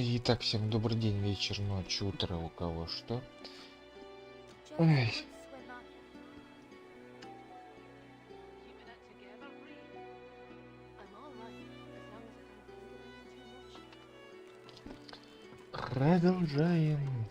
Итак, всем добрый день, вечер, ночь, утро, у кого что. Ой. Продолжаем.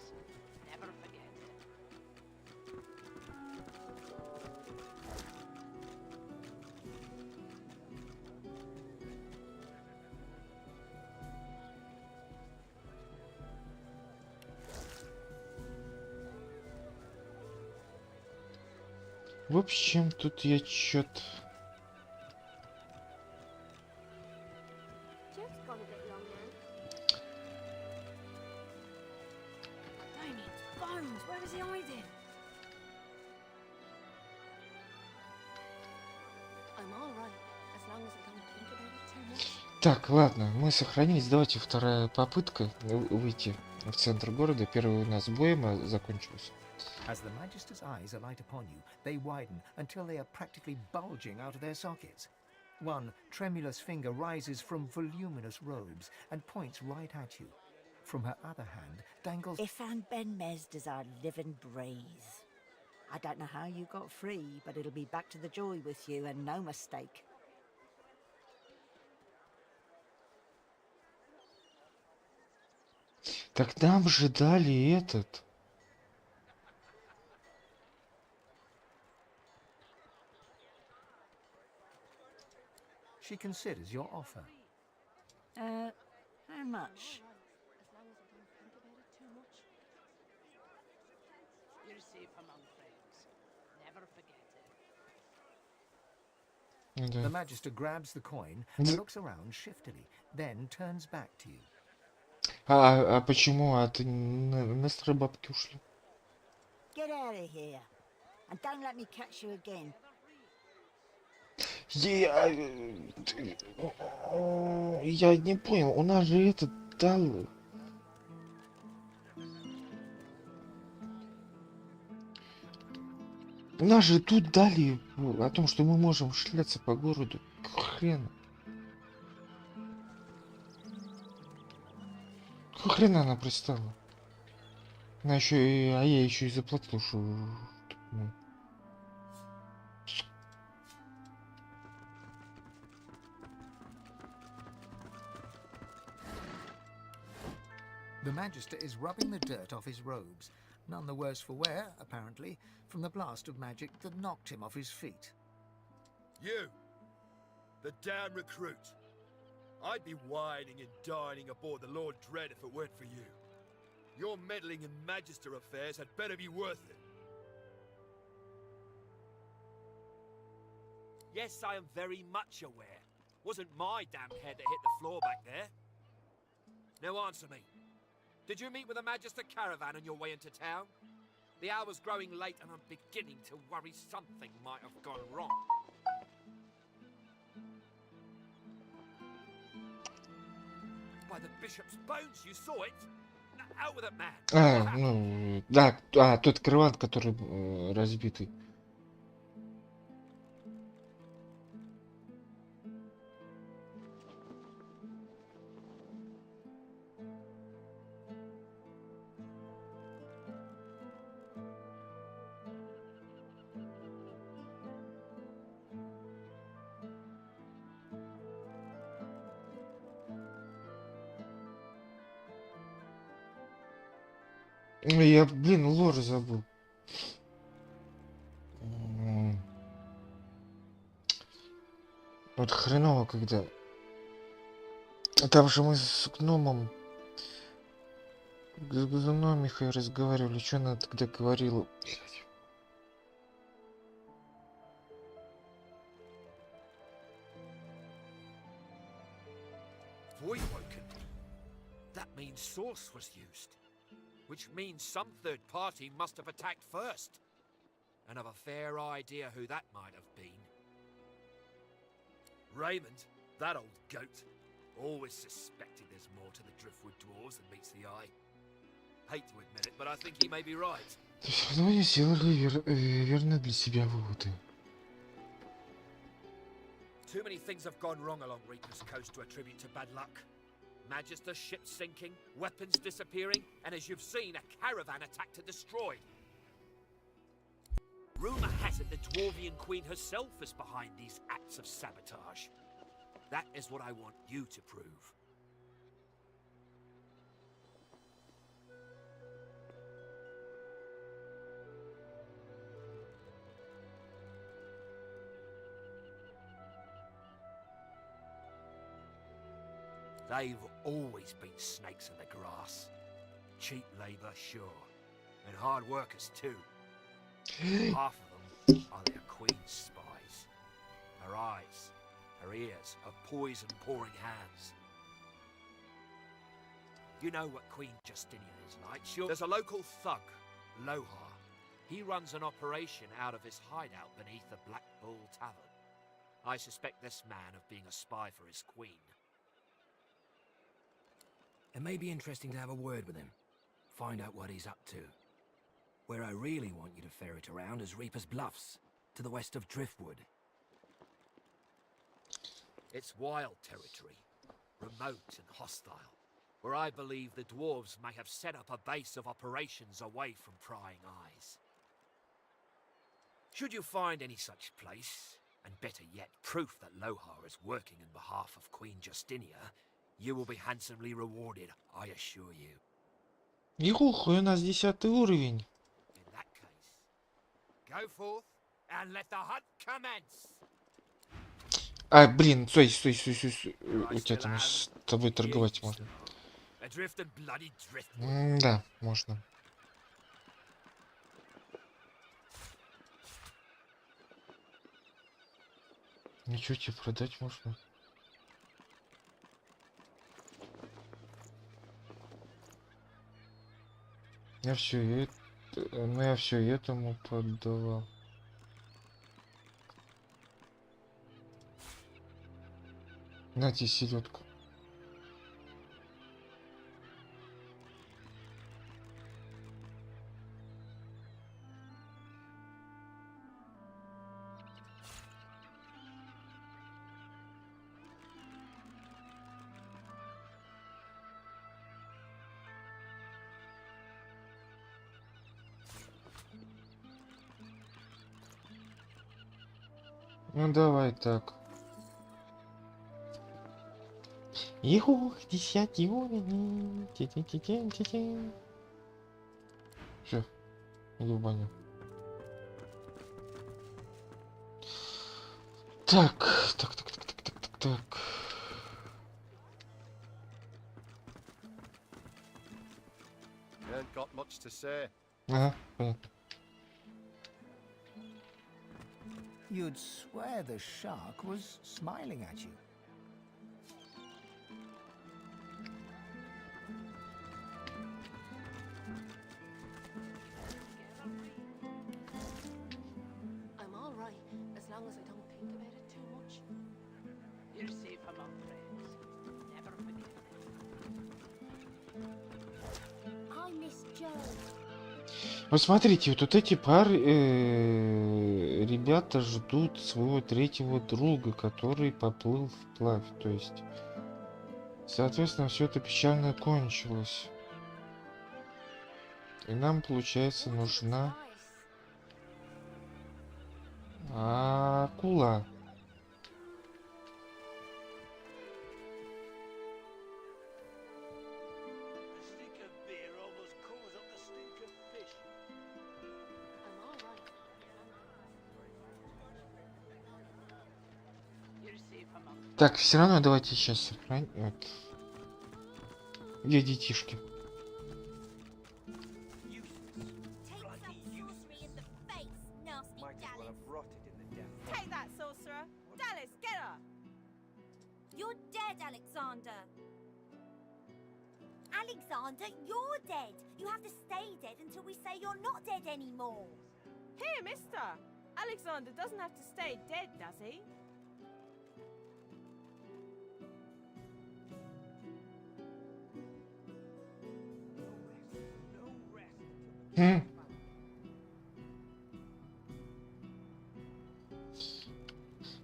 В общем, тут я чё-то... Так, ладно, мы сохранились. Давайте вторая попытка выйти в центр города. Первый у нас боем закончился. As the Magister's eyes alight upon you, they widen until they are practically bulging out of their sockets. One tremulous finger rises from voluminous robes and points right at you. From her other hand dangles... Ifan Ben Mez does our living breeze. I don't know how you got free, but it'll be back to the joy with you and no mistake. Так нам же дали этот... She considers your offer. How much? Да. The Magister grabs the coin and looks around shiftily, then turns back to you. А почему? А ты на старые бабки ушли? Get out of here, and don't let me catch you again. Я не понял, у нас же этот дал... У нас же тут дали о том, что мы можем шляться по городу. Хрена. Какого хрена она пристала? Она еще и... А я еще и заплатил, что... The Magister is rubbing the dirt off his robes, none the worse for wear, apparently, from the blast of magic that knocked him off his feet. You, the damn recruit. I'd be whining and dining aboard the Lord Dread if it weren't for you. Your meddling in Magister affairs had better be worth it. Yes, I am very much aware. Wasn't my damn head that hit the floor back there. Now answer me. Did you meet with a Magister caravan on your way into town? The hour's growing late and I'm beginning to worry something might have gone wrong. By the bishop's bones, you saw it? Out with it, man. Ну, да, тот караван, который разбитый. Я, блин, лор забыл. Вот хреново, когда... Там же мы с гномом, с гномихой разговаривали, что она тогда говорила? Блядь. Voidwoken. That means source was used. Which means some third party must have attacked first. And have a fair idea who that might have been. Raymond, that old goat. Always suspected there's more to the Driftwood dwarves than meets the eye. Hate to admit it, but I think he may be right. То есть равно они сделали верно для себя выводы. Too many things have gone wrong along Reaper's Coast to attribute to bad luck. Magister ships sinking, weapons disappearing, and as you've seen, a caravan attacked and destroyed. Rumour has it the Dwarvian Queen herself is behind these acts of sabotage. That is what I want you to prove. They've always been snakes in the grass. Cheap labour, sure. And hard workers too. Half of them are their queen's spies. Her eyes, her ears, her poison-pouring hands. You know what Queen Justinian is like, sure? There's a local thug, Lohar. He runs an operation out of his hideout beneath the Black Bull Tavern. I suspect this man of being a spy for his queen. It may be interesting to have a word with him. Find out what he's up to. Where I really want you to ferret around is Reaper's Bluffs, to the west of Driftwood. It's wild territory, remote and hostile, where I believe the dwarves may have set up a base of operations away from prying eyes. Should you find any such place, and better yet, proof that Lohar is working on behalf of Queen Justinia, you will be handsomely rewarded, I assure you. Ихуй, у нас 10 уровень. In that case, go forth and let the hunt commence. А, блин, стой. У тебя там с тобой торговать можно. Adrift and bloody driftwood. Да, можно. Ничего тебе продать можно. Я все этому поддавал. Нате селедку. Ну давай так. Иху, 10 уровень. Все, иду в баню. Так. Ain't got much to say. Ага, понятно. You'd swear the shark was smiling at you. I'm all right, as long as I don't think about it too much. You're safe among friends. Never forget that. I miss Joe. Вот смотрите, вот эти пары ребята ждут своего третьего друга, который поплыл вплавь. То есть, соответственно, все это печально кончилось. И нам, получается, нужна акула. I'm all right. You're safe Так, все равно давайте сейчас сохраним. Вот. Где детишки? Take that, sorcerer! Dallas, get her! You're dead, Alexander. Alexander, you're dead. You have to stay dead until we say you're not dead anymore. Here, mister! Alexander doesn't have to stay dead, does he?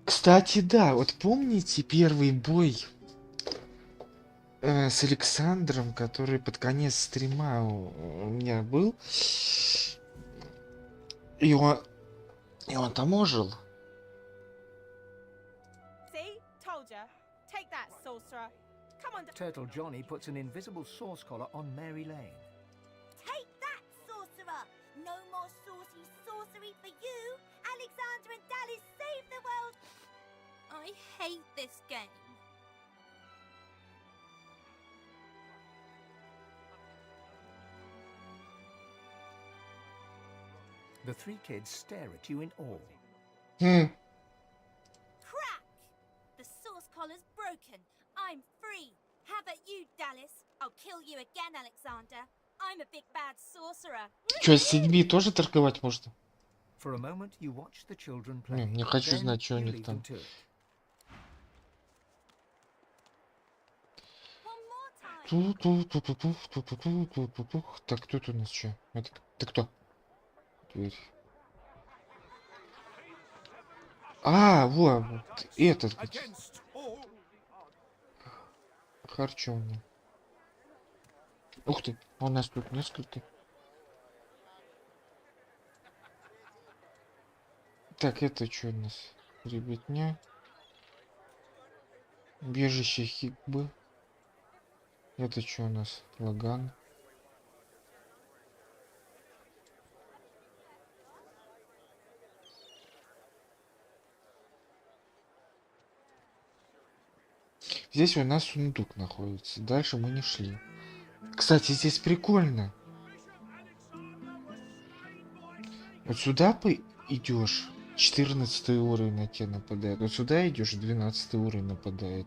Кстати, да, вот помните первый бой с Александром, который под конец стрима у меня был? И он там ожил. See? Told ya. Take that, sorcerer. Come on, Turtle Johnny puts an invisible source collar on Mary Lane. Take that, sorcerer. No more saucy sorcery for you. Alexander and Dallas save the world. I hate this game. The three kids stare at you in awe. Хм. Crack! The source collar's broken. I'm free. How about you, Dallas? I'll kill you again, Alexander. I'm a big bad sorcerer. Чё, с людьми тоже торговать можно? For a moment, you watch the children play. Не хочу Then знать, что у you них leave там. them to it. One more time. Ту-ту-ту-ту-ту-ту-ту-ту-ту-ту. Так, тут у нас что? Это ты кто? Дверь. А, вот этот. Харчевня. Ух ты, у нас тут несколько. Так, это что у нас? Ребятня. Бежище Хигбы. Это что у нас? Лаган. Здесь у нас сундук находится. Дальше мы не шли. Кстати, здесь прикольно. Вот сюда идешь, 14 уровень на тебя нападает. Вот сюда идешь, 12 уровень нападает.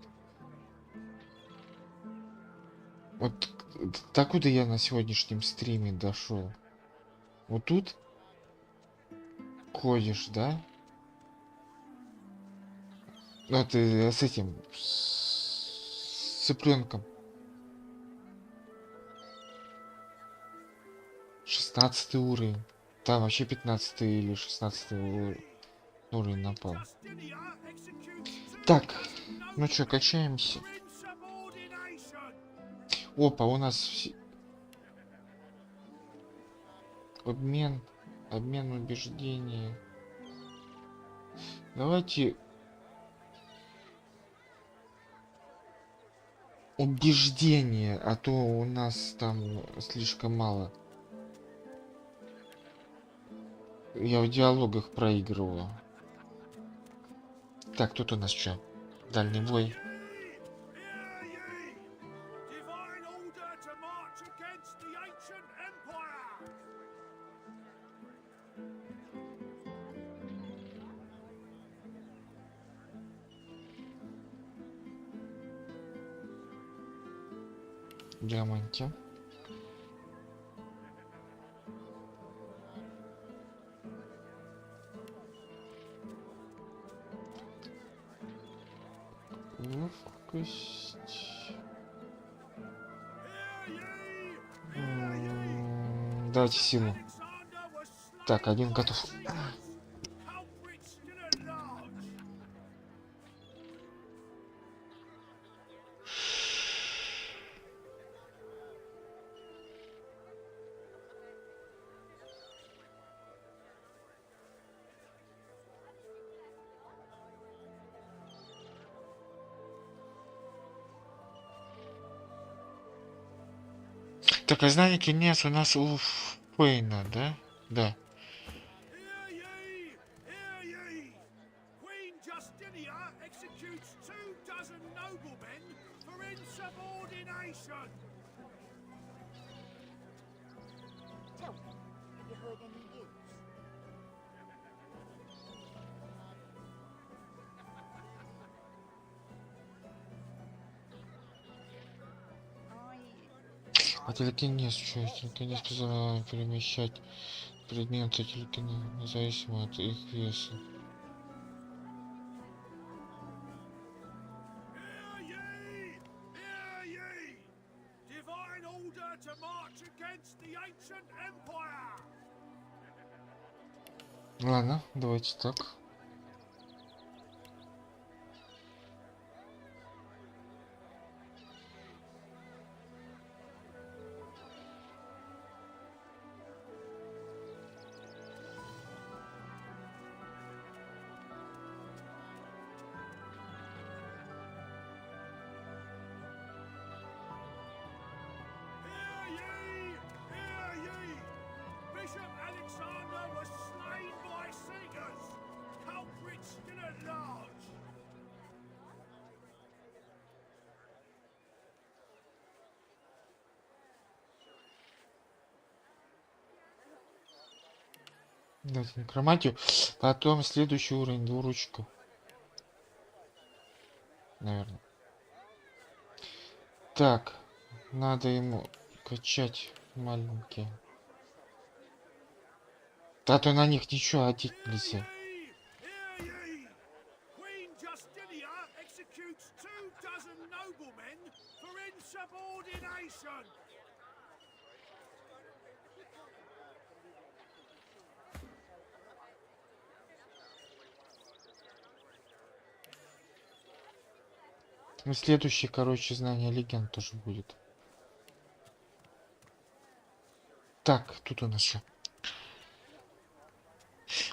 Вот так куда я на сегодняшнем стриме дошел. Вот тут ходишь, да? Ну, ты с этим, с цыпленком. 16 уровень. Там вообще 15 или 16 уровень напал. Так, ну что, качаемся. Опа, у нас обмен убеждений. Давайте убеждения, а то у нас там слишком мало. Я в диалогах проигрываю. Так, тут у нас что? Дальний бой. Диаманте. Ловкость. Давайте силу. Так, один готов. Так, а знание конец у нас у Фейна, да? Да. Subordination! Tell me, have you heard any news? А телекинез, что? Телекинез позволяет перемещать предметы телекинеза независимо от их веса. Hear ye! Hear ye! Divine order to march against the ancient empire! Ладно, давайте так. Hear ye! Hear ye! Bishop Alexander was slain by singers! Culprits still at large! Давайте некромантию. Потом следующий уровень, двуручка. Наверное. Так, надо ему качать маленькие. А то на них ничего одеть нельзя. Hear ye! Queen Justinia executes 24 noblemen for insubordination! Ну, следующий, короче, знание легенд тоже будет. Так, тут у нас что?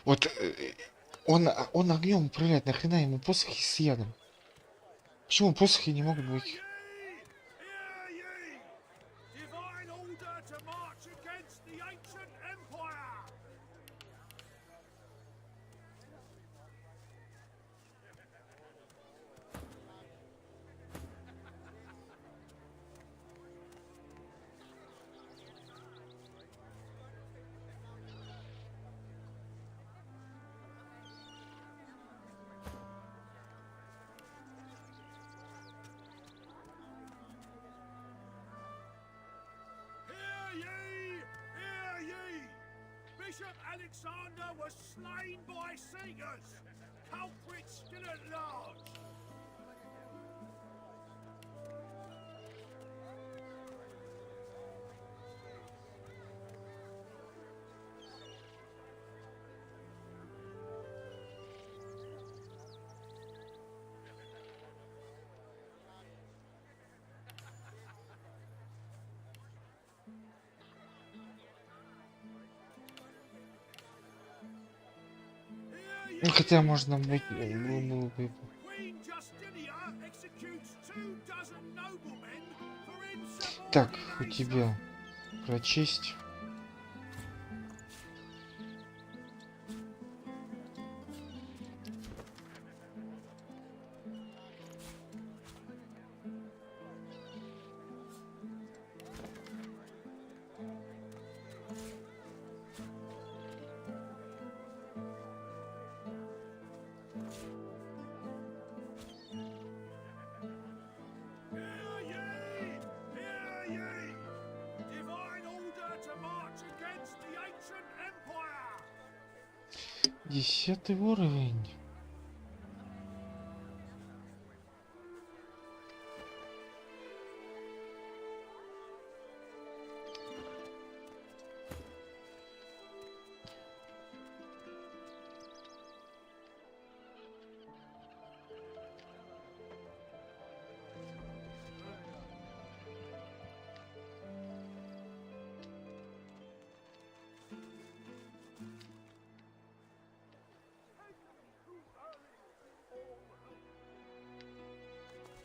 Вот он огнем управляет, нахрена ему посохи с ядом? Почему посохи не могут быть? Hear ye! Divine order to march against the ancient empire! Hear ye! Hear ye! Bishop Alexander was slain by singers! Culprits still at large! Ну, хотя можно быть... Queen Justinia executes 24 noblemen for Так, у insubordination! тебя прочесть. Hear ye! Hear ye! Divine order to march against the ancient empire! 10 уровень.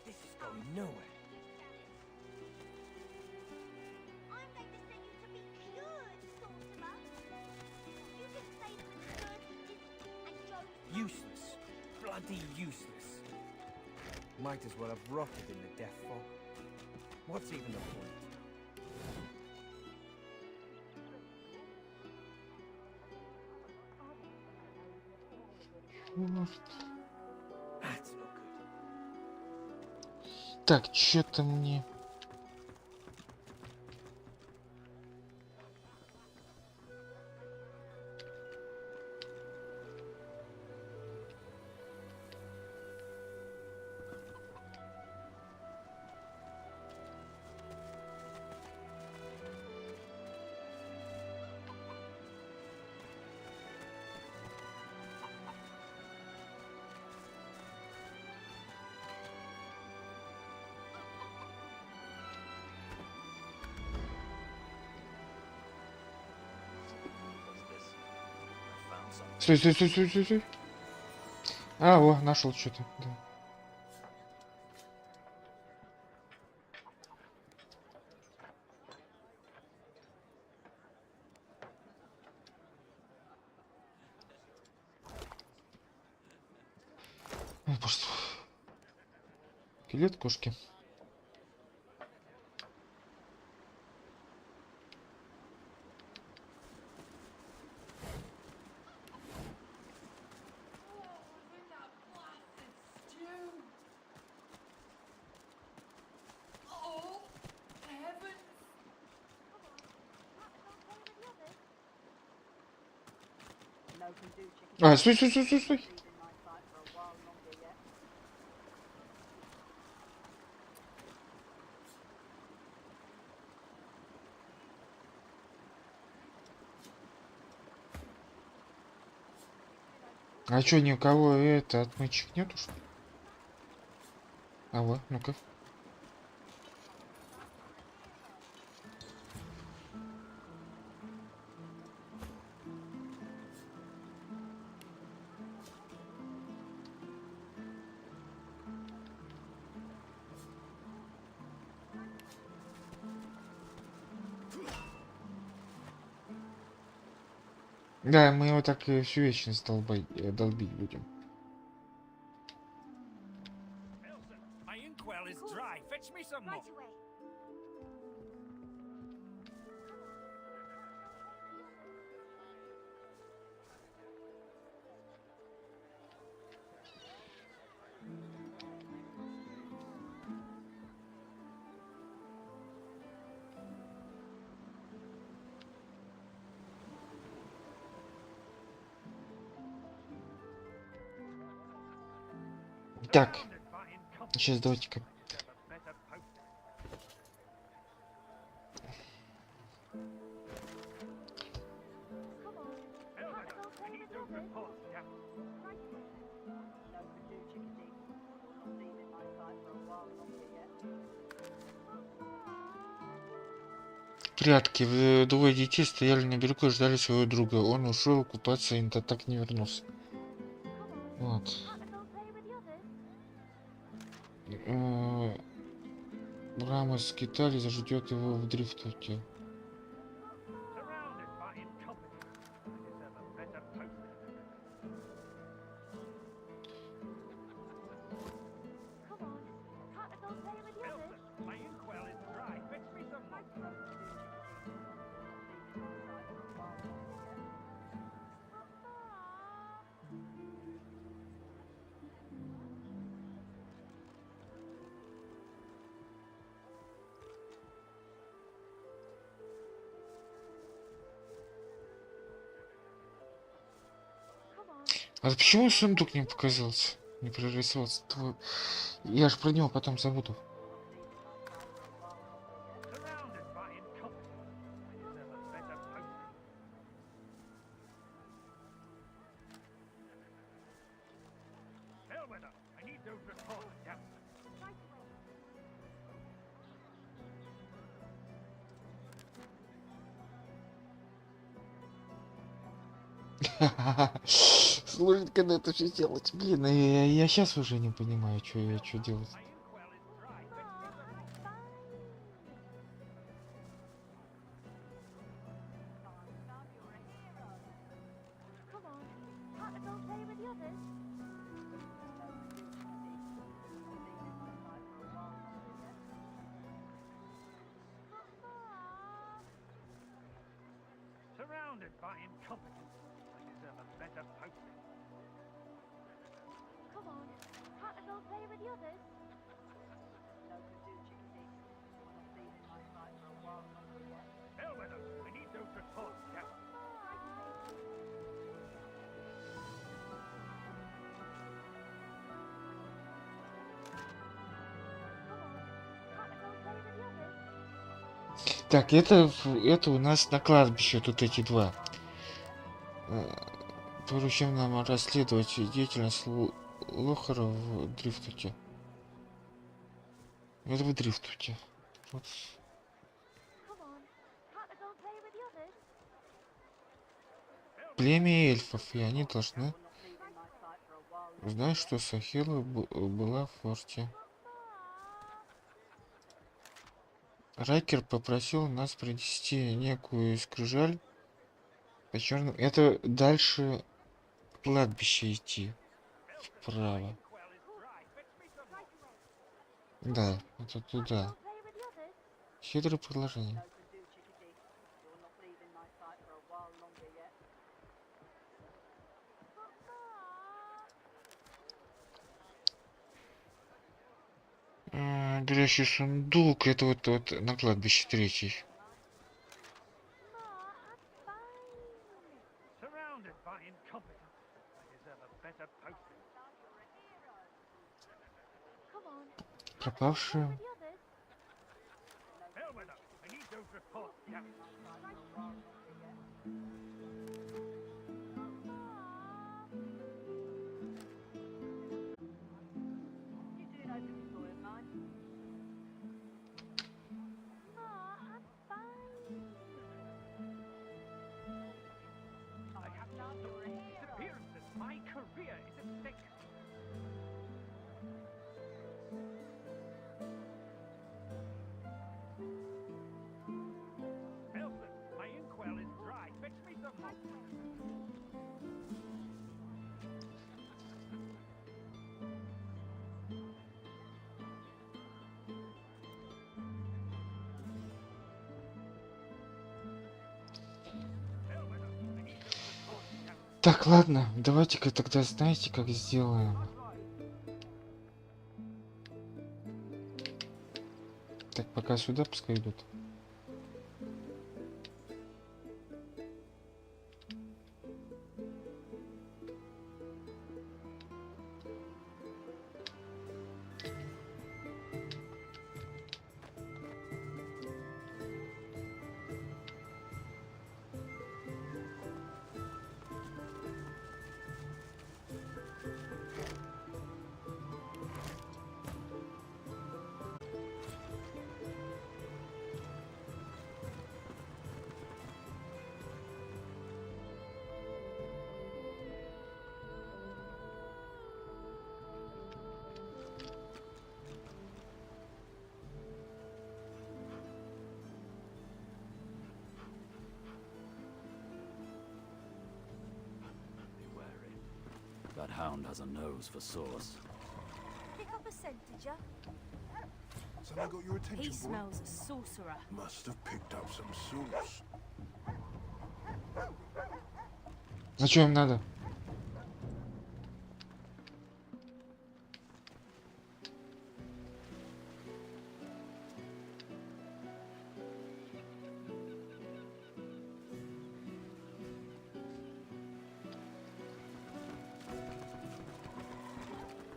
This is going nowhere. I'm going to send you to be cured, sorcerer. You can say that the curse didn't and Joe's Useless. Bloody useless. Might as well have rotted in the death fog. What's even the point? That's no good. Так, что-то мне... Стой, стой, стой, стой, стой, стой. А, о, нашел что-то. Да. Ой, просто... Скелет кошки. А, стой, стой, стой, стой, стой. А чё, ни у кого это отмычек нету, что ли? А вот, ну-ка. Да, мы его так всю вечность долбить будем. My inkwell is dry. Fetch me some more. Так, сейчас давайте-ка. Прятки. Двое детей стояли на берегу и ждали своего друга. Он ушел купаться и так не вернулся. Вот. Брама скитали, заждет его в дрифтвуде. А почему сундук не показался? Не прорисовался твой. Я ж про него потом забуду. Сложно, когда это все делать. Блин, я сейчас уже не понимаю, что делать. Так, это у нас на кладбище, тут эти два. Поручим нам расследовать деятельность Лохара в Дрифтвуде. Это в Дрифтвуде. Вот. Племя эльфов, и они должны знать, что Сахила была в форте. Райкер попросил нас принести некую скрижаль по черному. Это дальше кладбище идти. Вправо. Да, это туда. Хитрое предложение. Горящий сундук, это вот на кладбище третий. Пропавшие. Так, ладно, давайте-ка тогда знаете, как сделаем. Так, пока сюда пускай идут. That hound has a nose for sauce. Pick up a scent, did ya? Someone got your attention, He boy? smells a sorcerer. Must have picked up some sauce. А что им надо?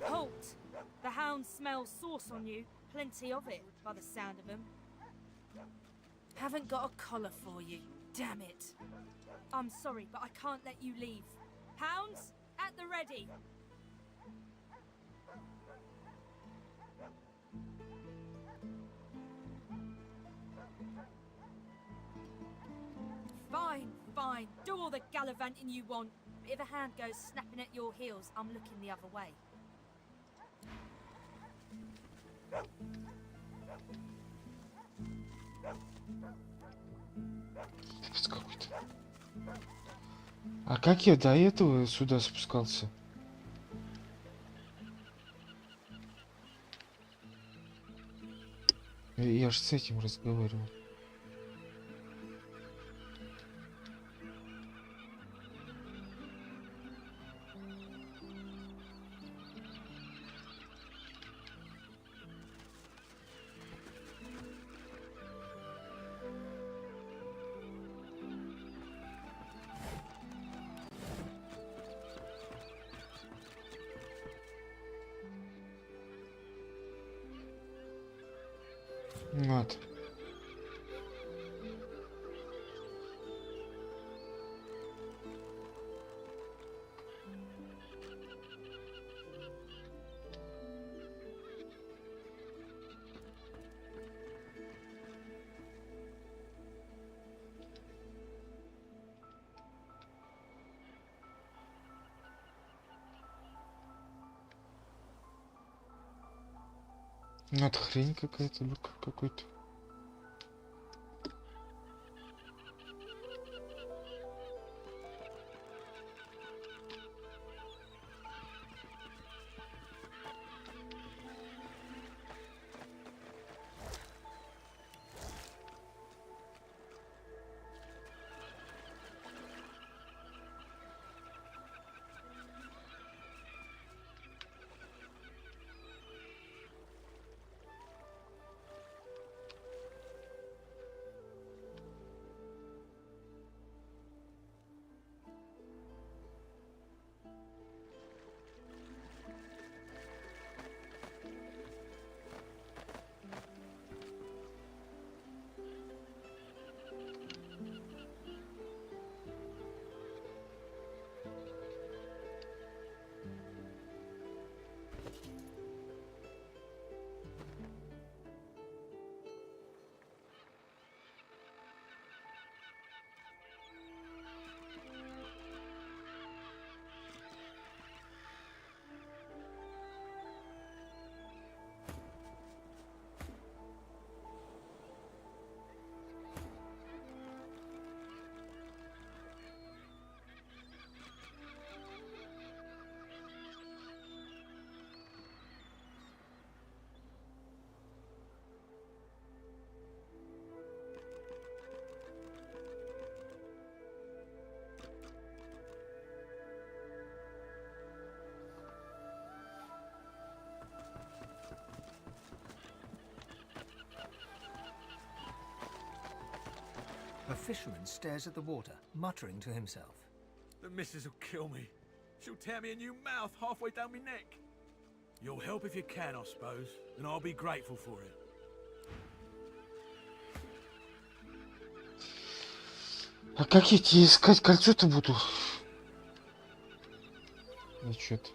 Halt! The hound smells sauce on you. Plenty of it, by the sound of him. Haven't got a collar for you. Damn it. I'm sorry, but I can't let you leave. Hounds, at the ready. Fine, fine. Do all the gallivanting you want. But if a hand goes snapping at your heels, I'm looking the other way. А как я до этого сюда спускался? Я ж с этим разговаривал. автомат. Ну, это хрень какая-то, люк какой-то. A fisherman stares at the water, muttering to himself. The missus will kill me. She'll tear me a new mouth halfway down my neck. You'll help if you can, I suppose, and I'll be grateful for it. А как я тебе искать кольцо-то буду? Я что-то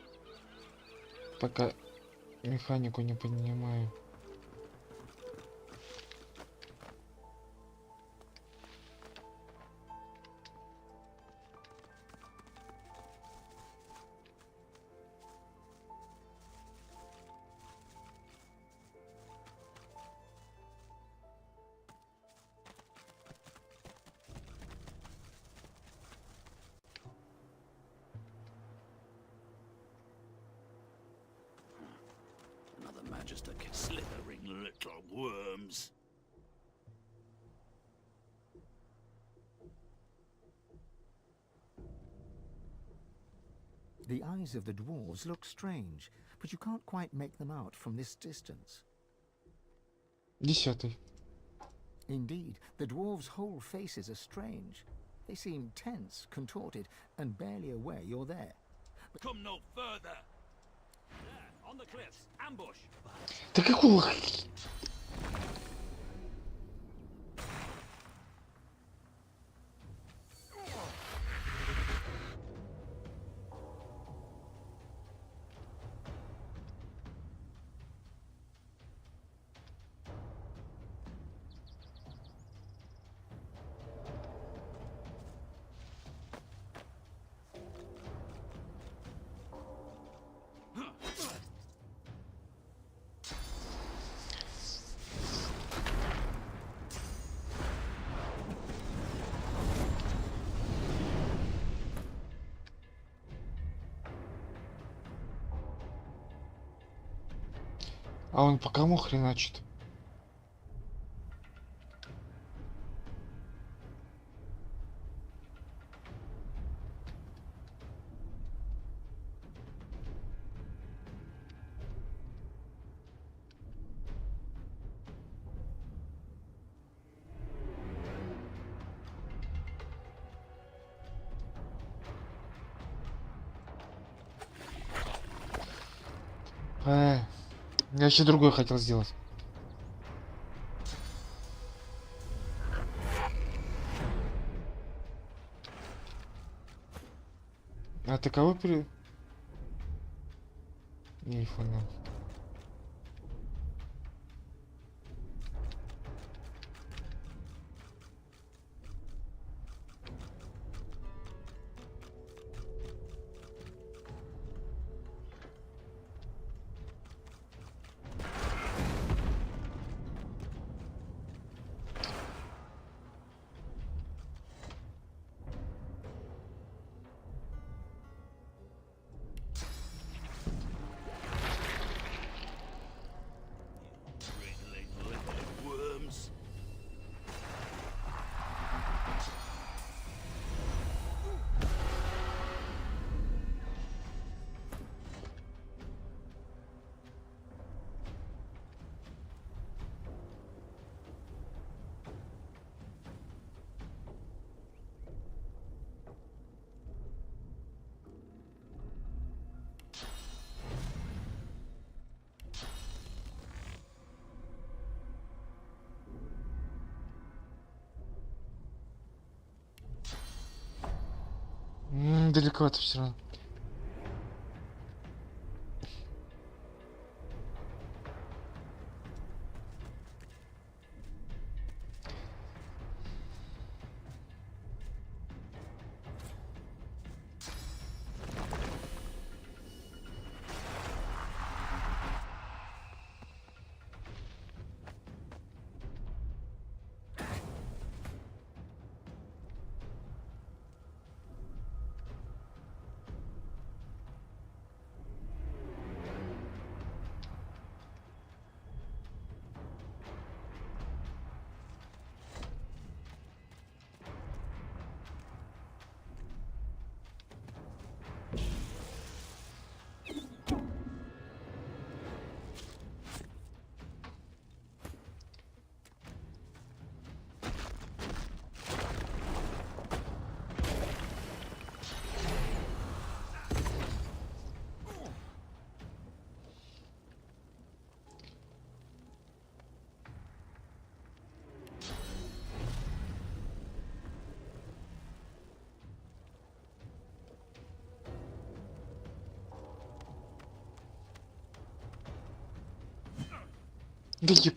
пока механику не понимаю. Another magister slithering little worms. The eyes of the dwarves look strange, but you can't quite make them out from this distance. 10. Indeed, the dwarves' whole faces are strange. They seem tense, contorted, and barely aware you're there. Come no further. There, on the cliffs, ambush. Да какого? А он по кому хреначит? Я еще другое хотел сделать. А ты кого при... Не понял. Wriggling little worms. Далековато все равно. Да еб...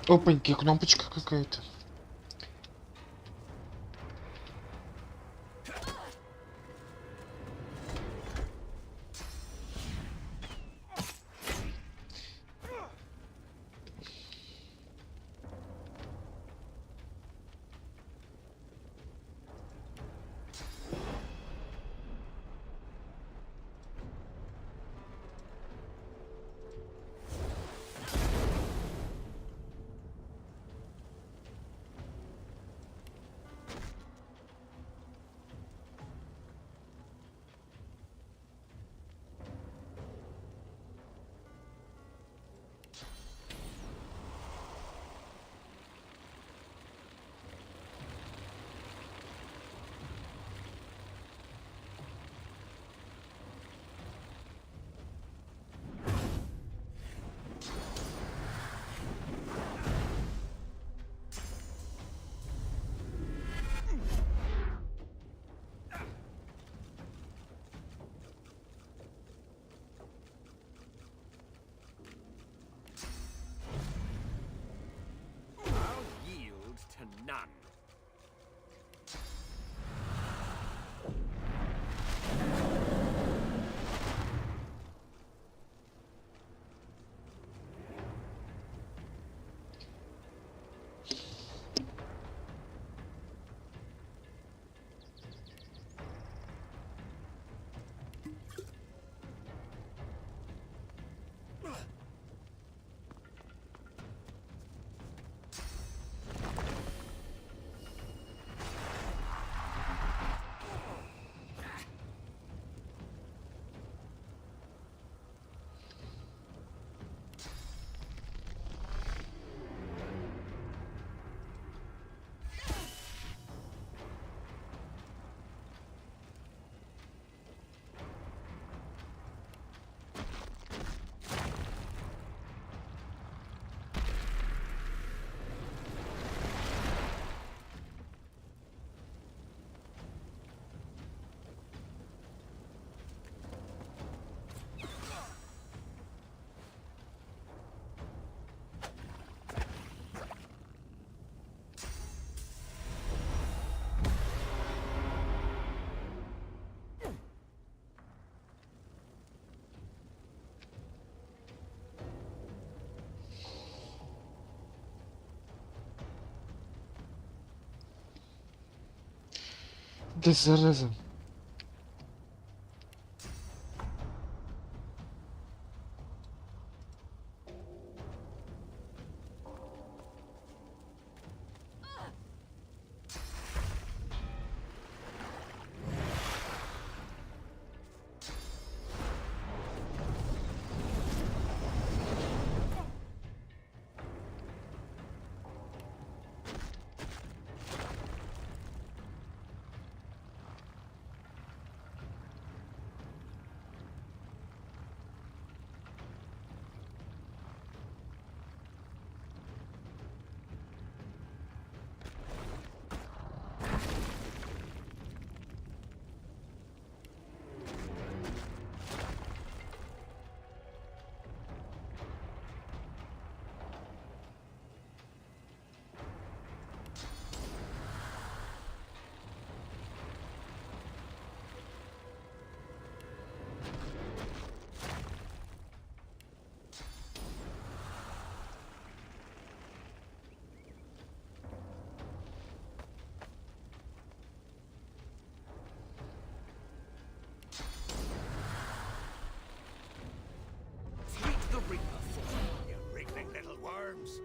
Опаньки, кнопочка какая-то. Да зараза. Take the Reaper for you wriggling little worms.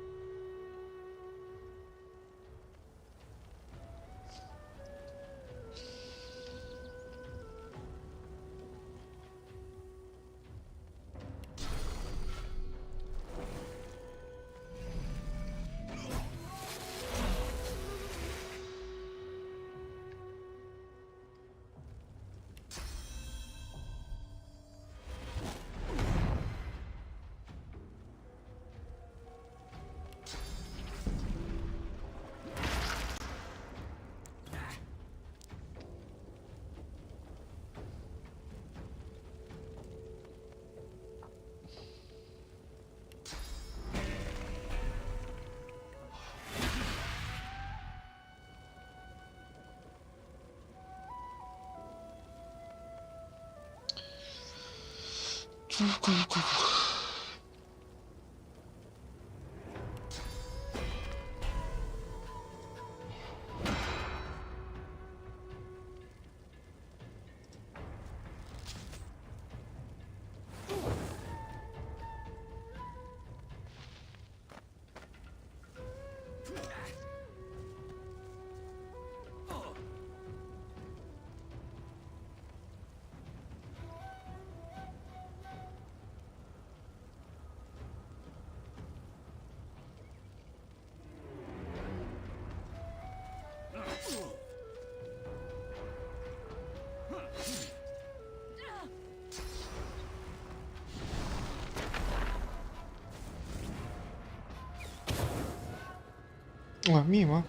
О, мимо.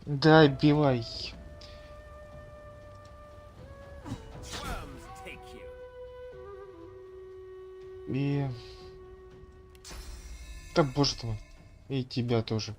Да, бивай. И... Да боже ты мой. И тебя тоже.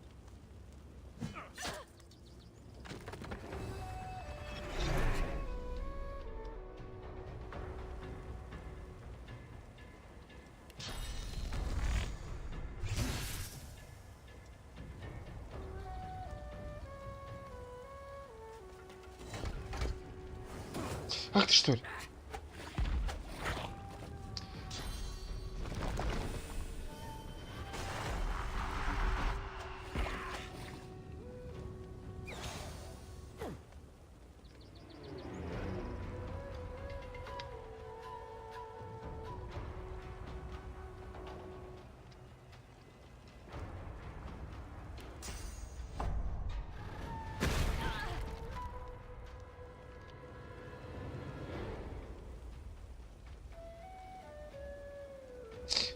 Ах ты что ли?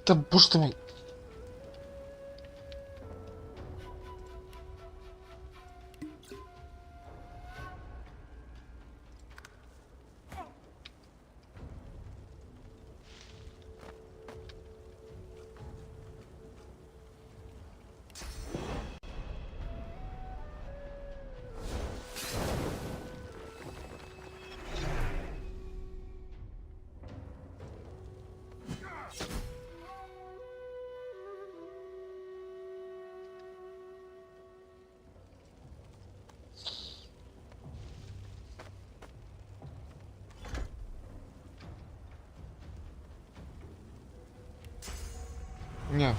Да боже ты мой. Не.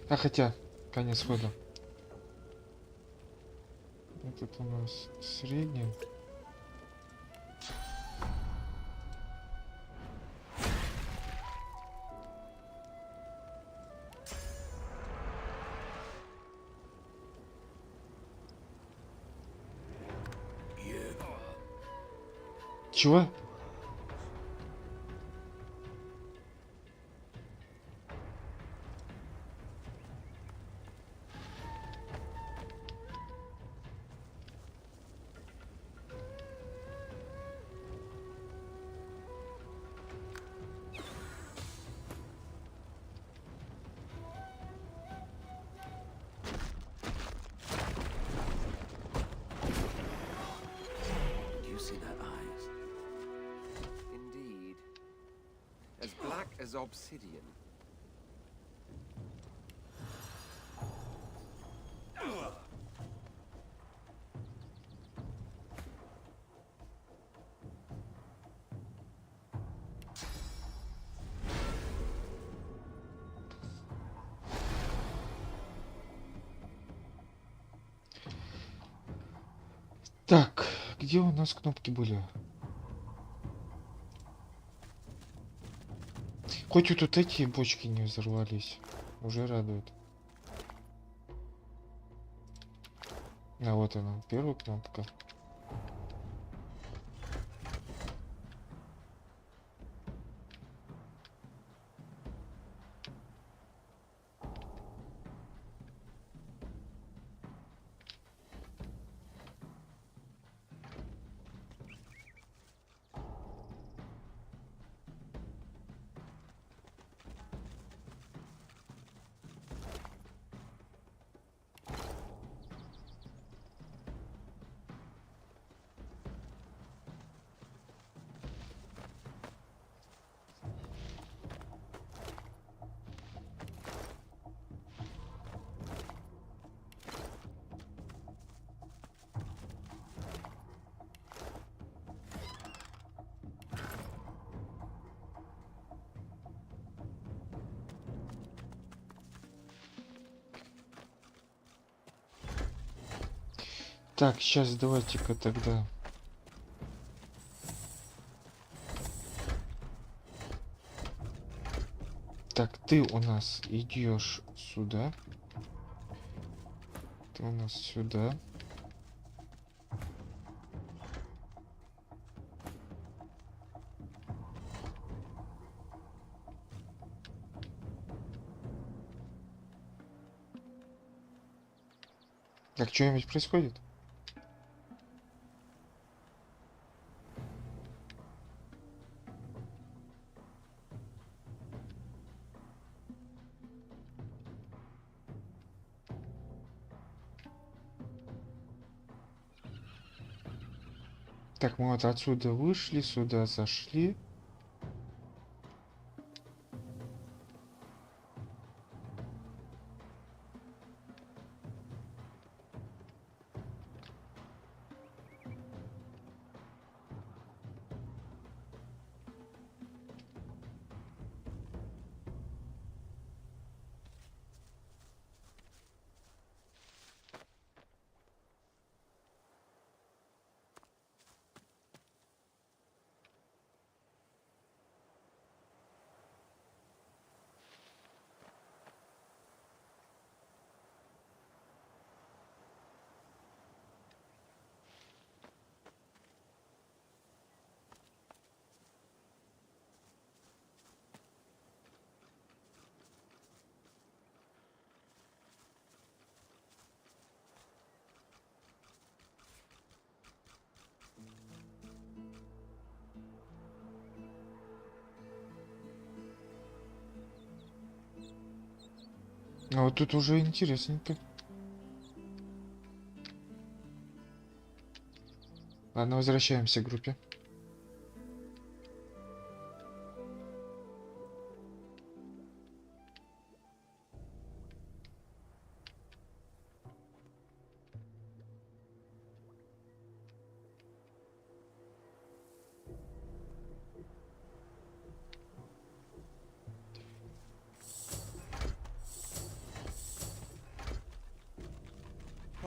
А хотя, конец хода. Этот у нас средний. Чего? As obsidian. Так, где у нас кнопки были? Хоть вот тут эти бочки не взорвались. Уже радует. А вот она, первая кнопка. Так, сейчас давайте-ка тогда. Так, ты у нас идешь сюда. Ты у нас сюда. Так, что-нибудь происходит? Так, мы вот отсюда вышли, сюда зашли. А вот тут уже интересненько. Ладно, возвращаемся к группе.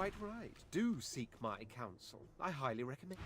quite right. Do seek my counsel. I highly recommend.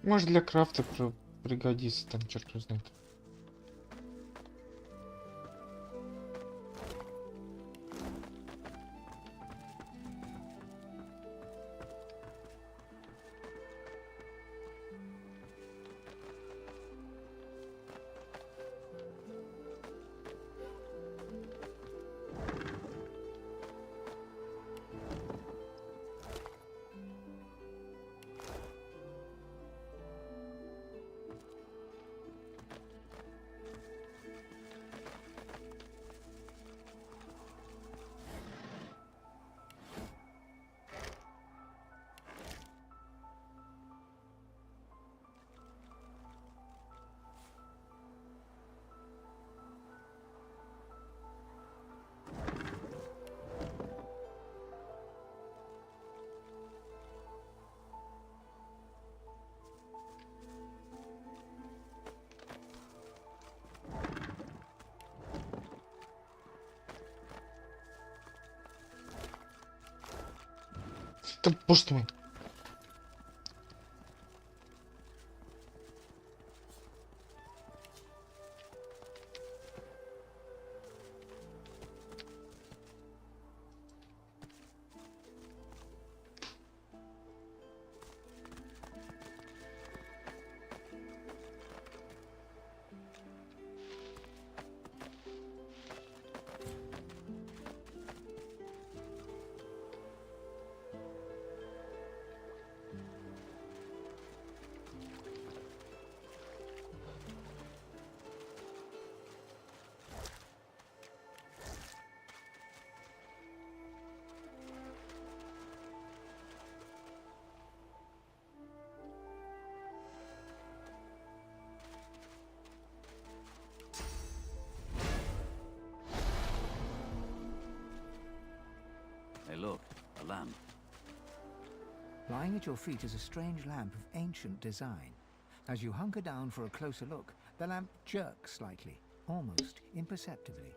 Может, для крафта пригодится, там черт его знает. Да, боже ты мой. Hey, look, a lamp. Lying at your feet is a strange lamp of ancient design. As you hunker down for a closer look, the lamp jerks slightly, almost imperceptibly.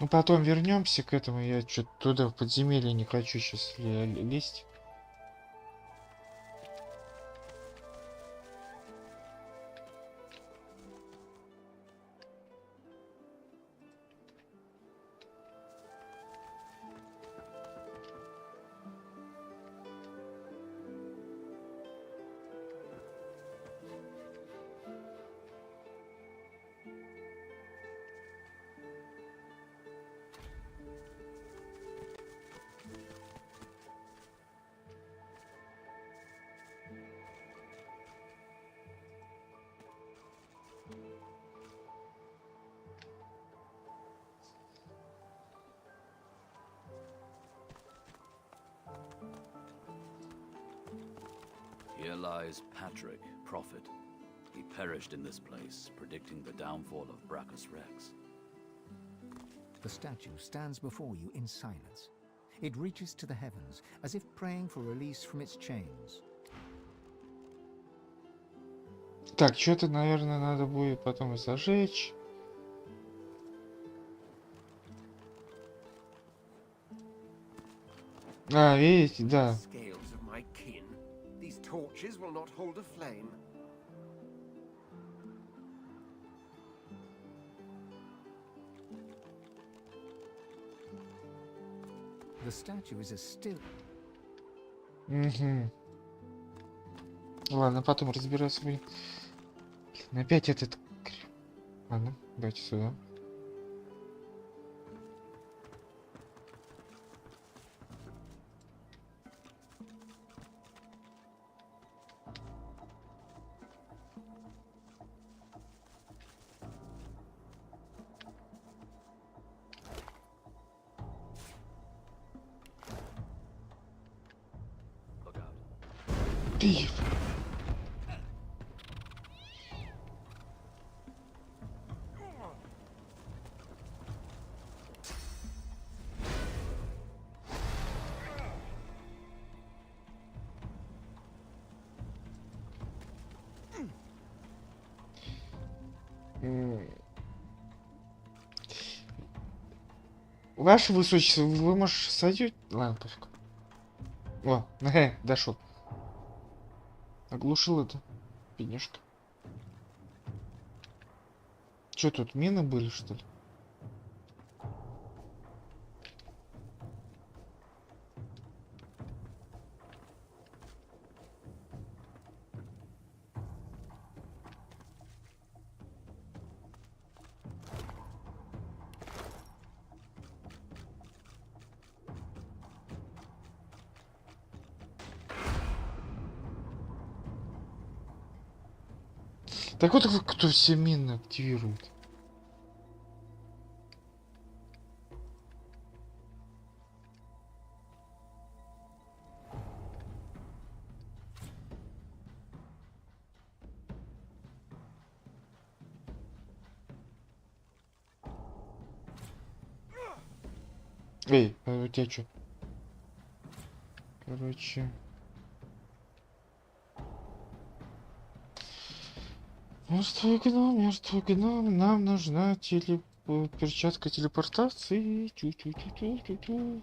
Ну потом вернемся к этому. Я что-то туда в подземелье не хочу сейчас лезть. Here lies Patrick, prophet. He perished in this place, predicting the downfall of Brachus Rex. The statue stands before you in silence. It reaches to the heavens, as if praying for release from its chains. Так, что-то, наверное, надо будет потом зажечь. А, видите, да. Scales of my kin. These torches will not hold a flame. The statue is as still. Угу. Ладно, потом разбираться будем. Блин, опять этот... Ладно, давайте сюда. Ты... Ваше Высочество, вы, может, сойдете? Ладно, пофиг. О, дошел. Оглушил это, бедняжка. Че тут, мины были, что ли? Так вот кто все мины активирует. Эй, а у тебя что? Короче... Мертвый гном, нам нужна перчатка телепортации. Тю-тю-тю-тю-тю-тю.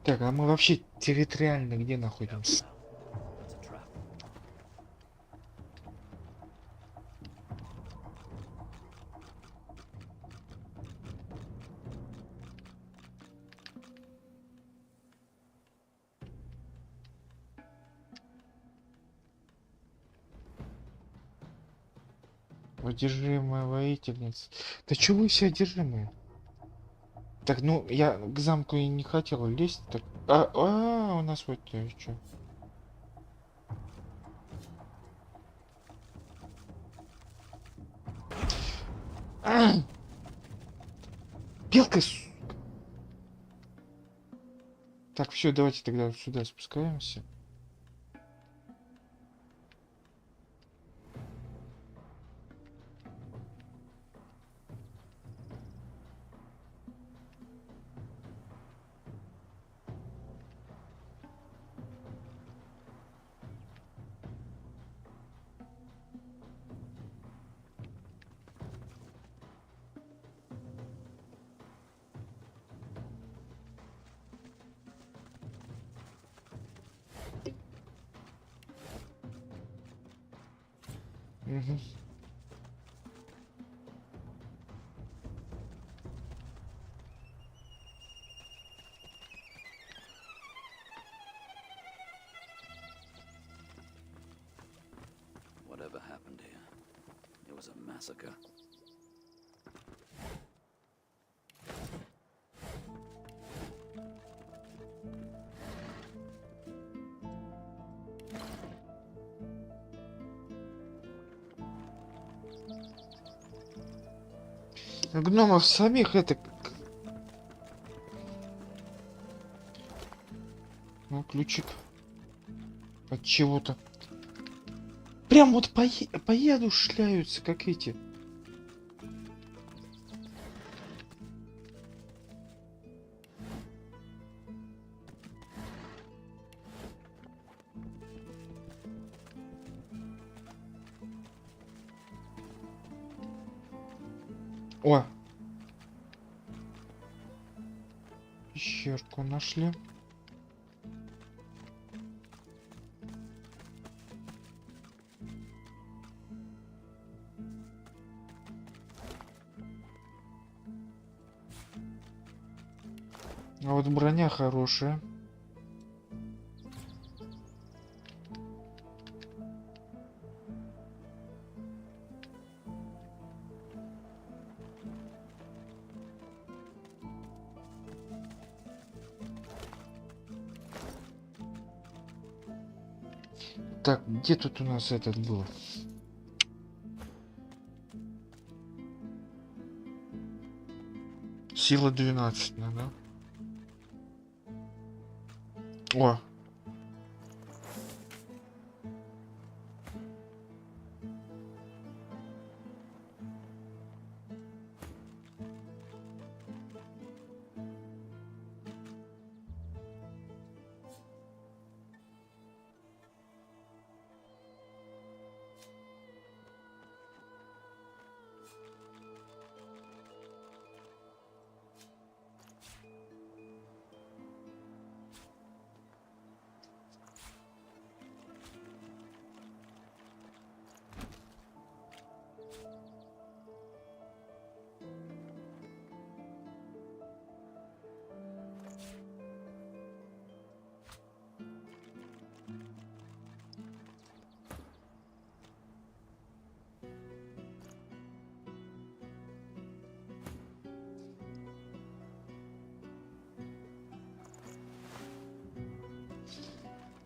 Так, а мы вообще территориально где находимся? Одержимая воительница. Да чего вы все одержимые? Так, ну, я к замку и не хотел лезть. Так... у нас вот что. Белка, сука. Так, все, давайте тогда сюда спускаемся. Угу. Whatever happened here? It was a massacre. Гномов самих это... Ну, ключик. От чего-то. Прям вот по яду шляются, как эти. О! Пещерку нашли. А вот броня хорошая. Так, где тут у нас этот был? Сила 12, да? О!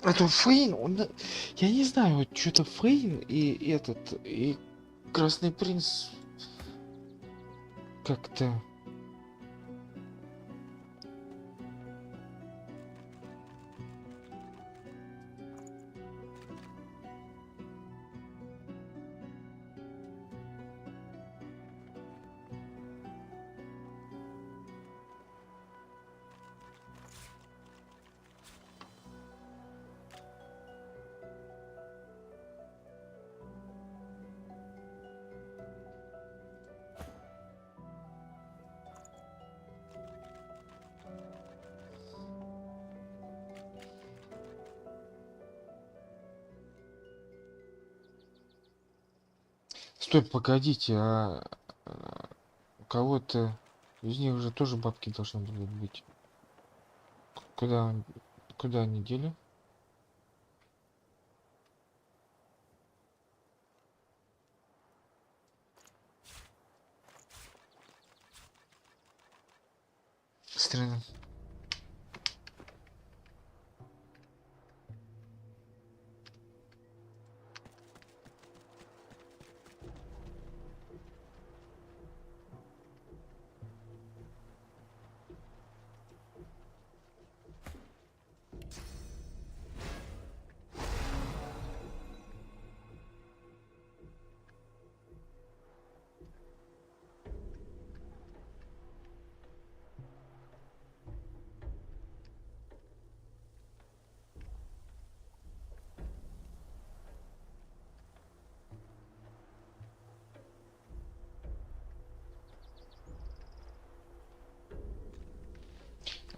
Это Фейн, он... Я не знаю, вот что-то Фейн и этот, и Красный Принц как-то... Стой, погодите, у кого-то из них же тоже бабки должны были быть. Куда они дели? Странно.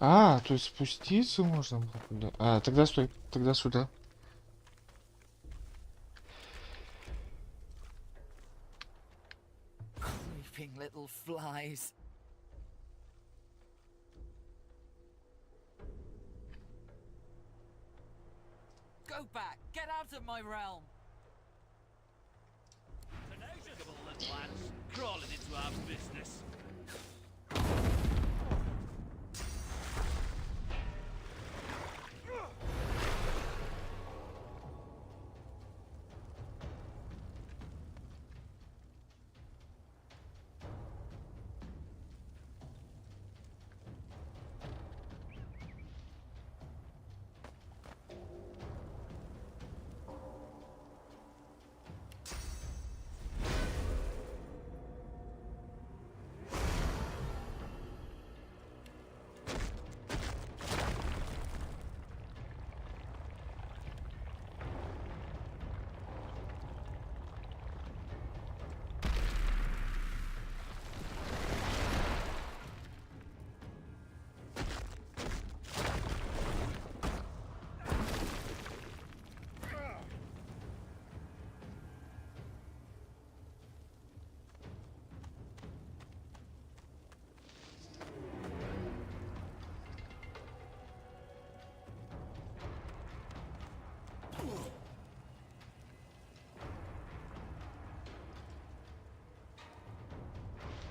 А, то есть спуститься можно было туда. А, тогда стой, тогда сюда. Creeping little flies. Go back! Get out of my realm! Tenacious little lads, crawling into our business.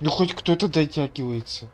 Ну хоть кто-то дотягивается.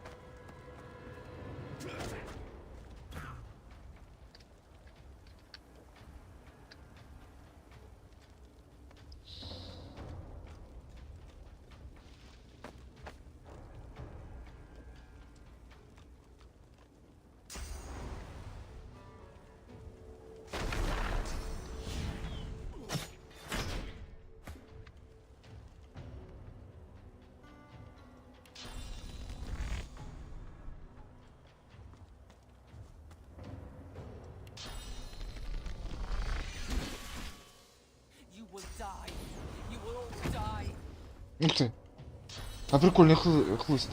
Ух ты. А прикольный хлыст.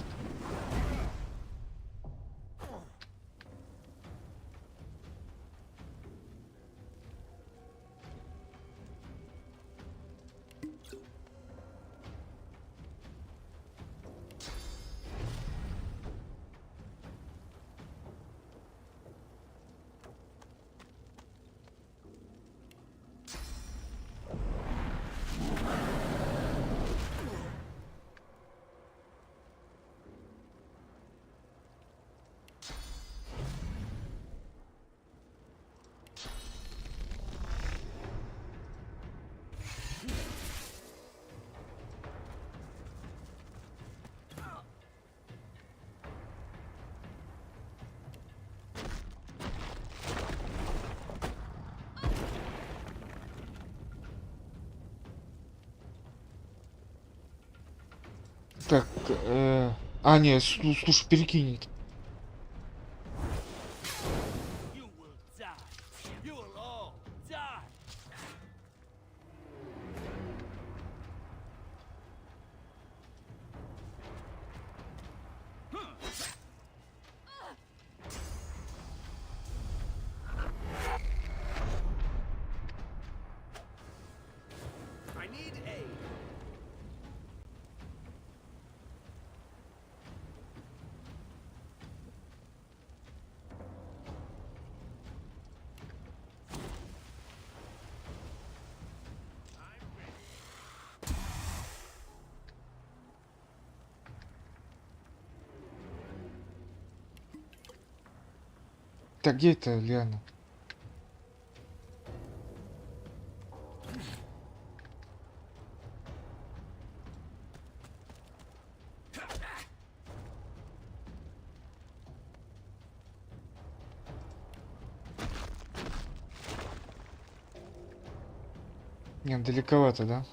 Так, а, не, слушай, перекинет. Так, где это Лиана? Нет, далековато, да?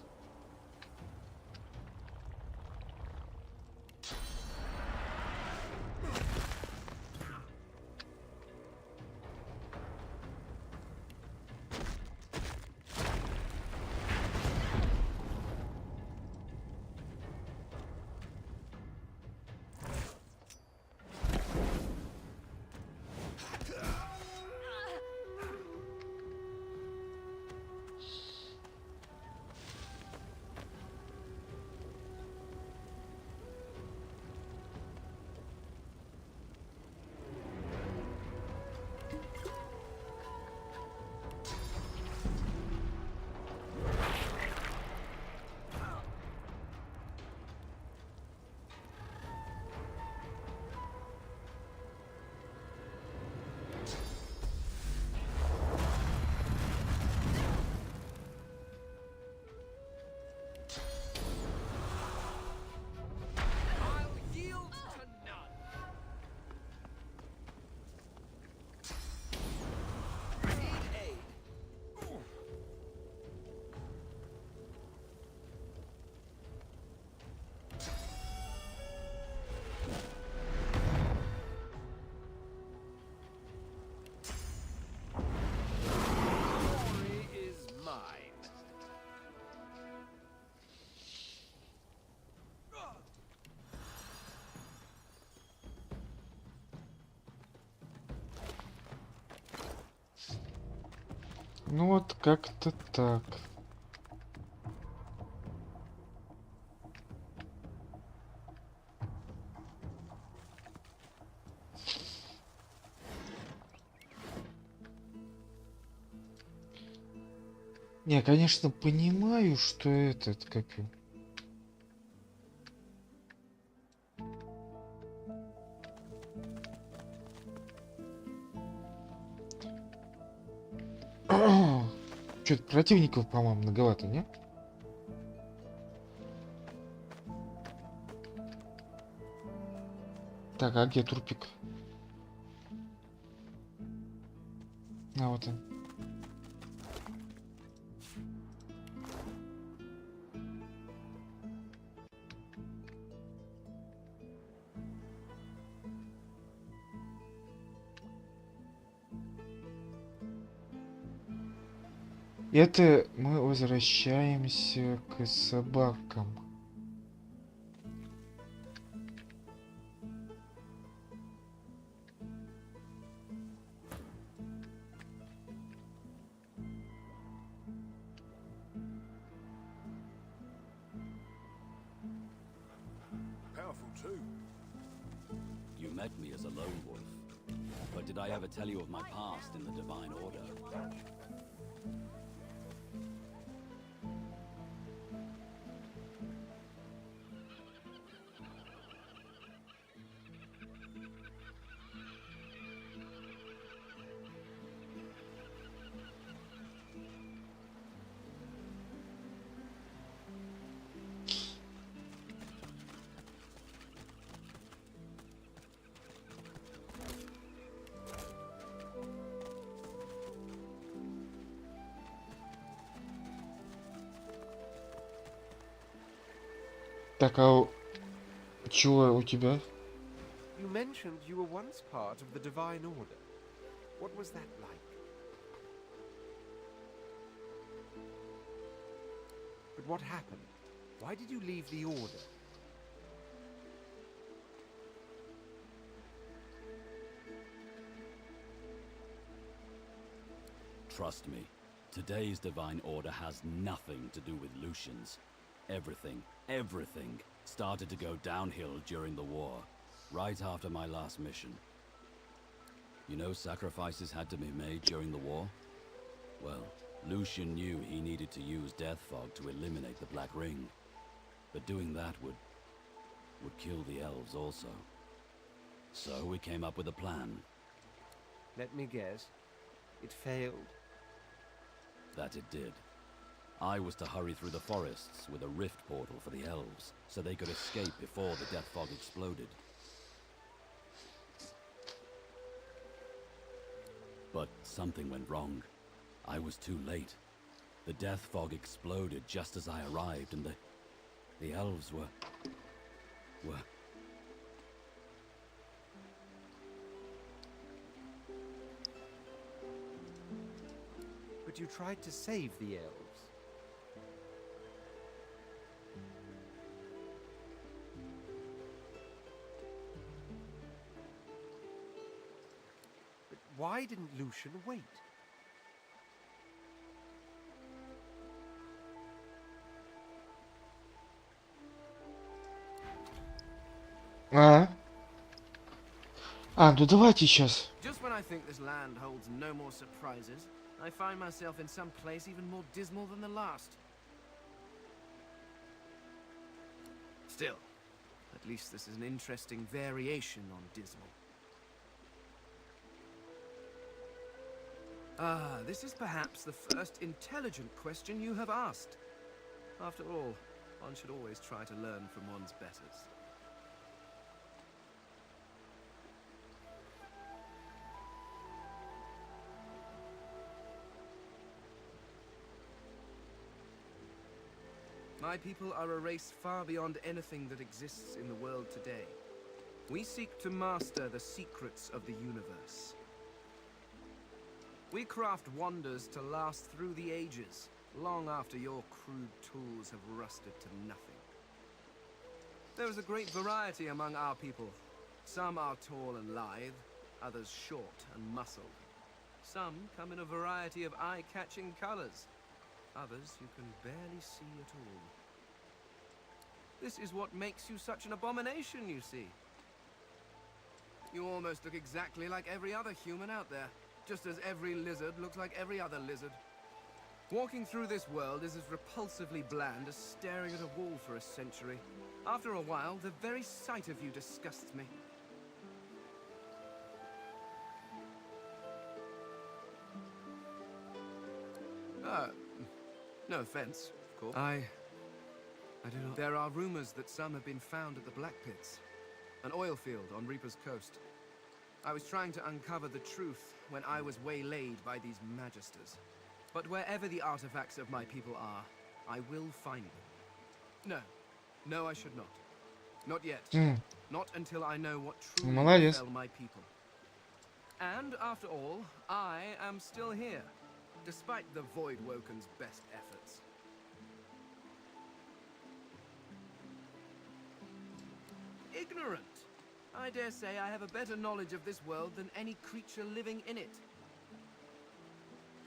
Ну вот как-то так. Не, конечно, понимаю, что этот, как... Что-то противников, по-моему, многовато, не? Так, а где трупик? А вот он. Это мы возвращаемся к собакам. Powerful too. You met me as a lone wolf, but did I ever tell you of my past in the Divine Order? Так, а чего у тебя? You mentioned you were once part of the Divine Order. What was that like? But what happened? Why did you leave the Order? Trust me, today's Divine Order has nothing to do with Lucians. Everything started to go downhill during the war, right after my last mission. You know, sacrifices had to be made during the war? Well, Lucian knew he needed to use Death Fog to eliminate the Black Ring. But doing that would kill the elves also. So we came up with a plan. Let me guess. It failed. That it did. I was to hurry through the forests with a rift portal for the elves, so they could escape before the Death Fog exploded. But something went wrong. I was too late. The Death Fog exploded just as I arrived, and the elves were... But you tried to save the elves. But why didn't Lucian wait? Ну давайте сейчас. Just when I think this land holds no more surprises, I find myself in some place even more dismal than the last. Still, at least this is an interesting variation on dismal. Ah, this is perhaps the first intelligent question you have asked. After all, one should always try to learn from one's betters. My people are a race far beyond anything that exists in the world today. We seek to master the secrets of the universe. We craft wonders to last through the ages, long after your crude tools have rusted to nothing. There is a great variety among our people. Some are tall and lithe, others short and muscled. Some come in a variety of eye-catching colors. Others you can barely see at all. This is what makes you such an abomination, you see. You almost look exactly like every other human out there, just as every lizard looks like every other lizard. Walking through this world is as repulsively bland as staring at a wall for a century. After a while, the very sight of you disgusts me. No offense, of course. I do not. There are rumors that some have been found at the Black Pits, an oil field on Reaper's Coast. I was trying to uncover the truth when I was waylaid by these magisters. But wherever the artifacts of my people are, I will find them. No, I should not. Not yet. Not until I know what truly befell my people. And after all, I am still here, despite the Voidwoken's best efforts. Ignorant! I dare say I have a better knowledge of this world than any creature living in it.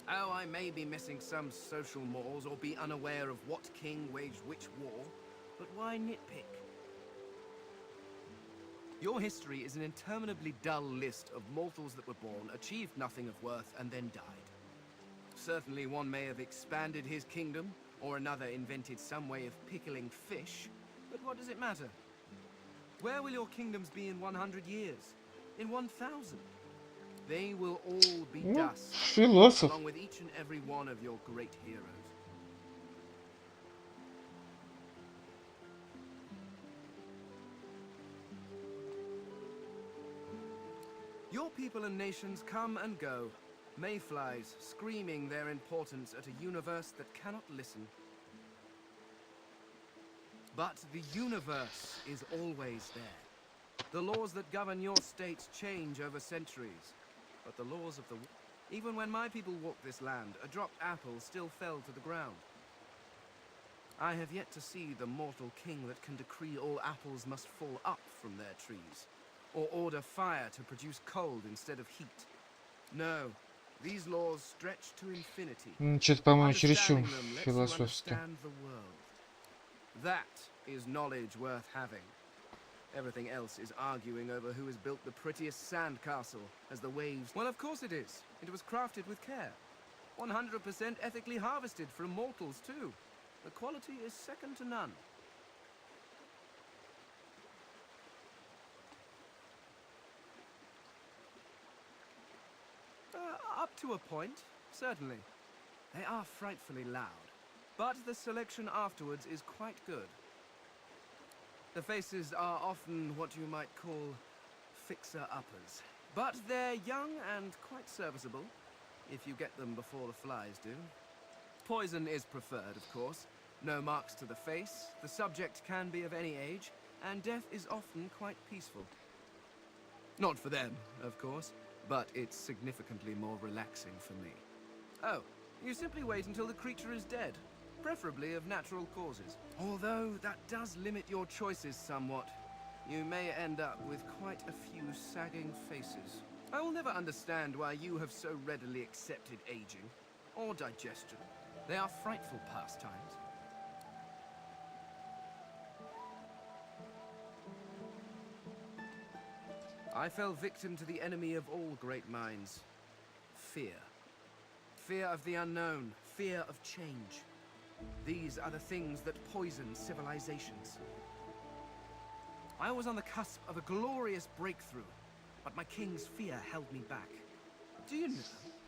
Oh, I may be missing some social mores or be unaware of what king waged which war, but why nitpick? Your history is an interminably dull list of mortals that were born, achieved nothing of worth, and then died. Certainly one may have expanded his kingdom, or another invented some way of pickling fish, but what does it matter? Where will your kingdoms be in 100 years? In 1,000? They will all be dust, along with each and every one of your great heroes. Your people and nations come and go, mayflies screaming their importance at a universe that cannot listen. But the universe is always there. The laws that govern your states change over centuries, but the laws of the... Even when my people walked this land, a dropped apple still fell to the ground. I have yet to see the mortal king that can decree all apples must fall up from their trees, or order fire to produce cold instead of heat. No, these laws stretch to infinity. Что-то, по-моему, чересчур философски. That is knowledge worth having. Everything else is arguing over who has built the prettiest sandcastle as the waves... Well, of course it is. It was crafted with care. 100% ethically harvested from mortals, too. The quality is second to none. Up to a point, certainly. They are frightfully loud. But the selection afterwards is quite good. The faces are often what you might call fixer-uppers. But they're young and quite serviceable, if you get them before the flies do. Poison is preferred, of course. No marks to the face, the subject can be of any age, and death is often quite peaceful. Not for them, of course, but it's significantly more relaxing for me. Oh, you simply wait until the creature is dead. Preferably of natural causes. Although that does limit your choices somewhat. You may end up with quite a few sagging faces. I will never understand why you have so readily accepted aging, or digestion. They are frightful pastimes. I fell victim to the enemy of all great minds. Fear. Fear of the unknown. Fear of change. These are the things that poison civilizations. I was on the cusp of a glorious breakthrough, but my king's fear held me back. Do you know,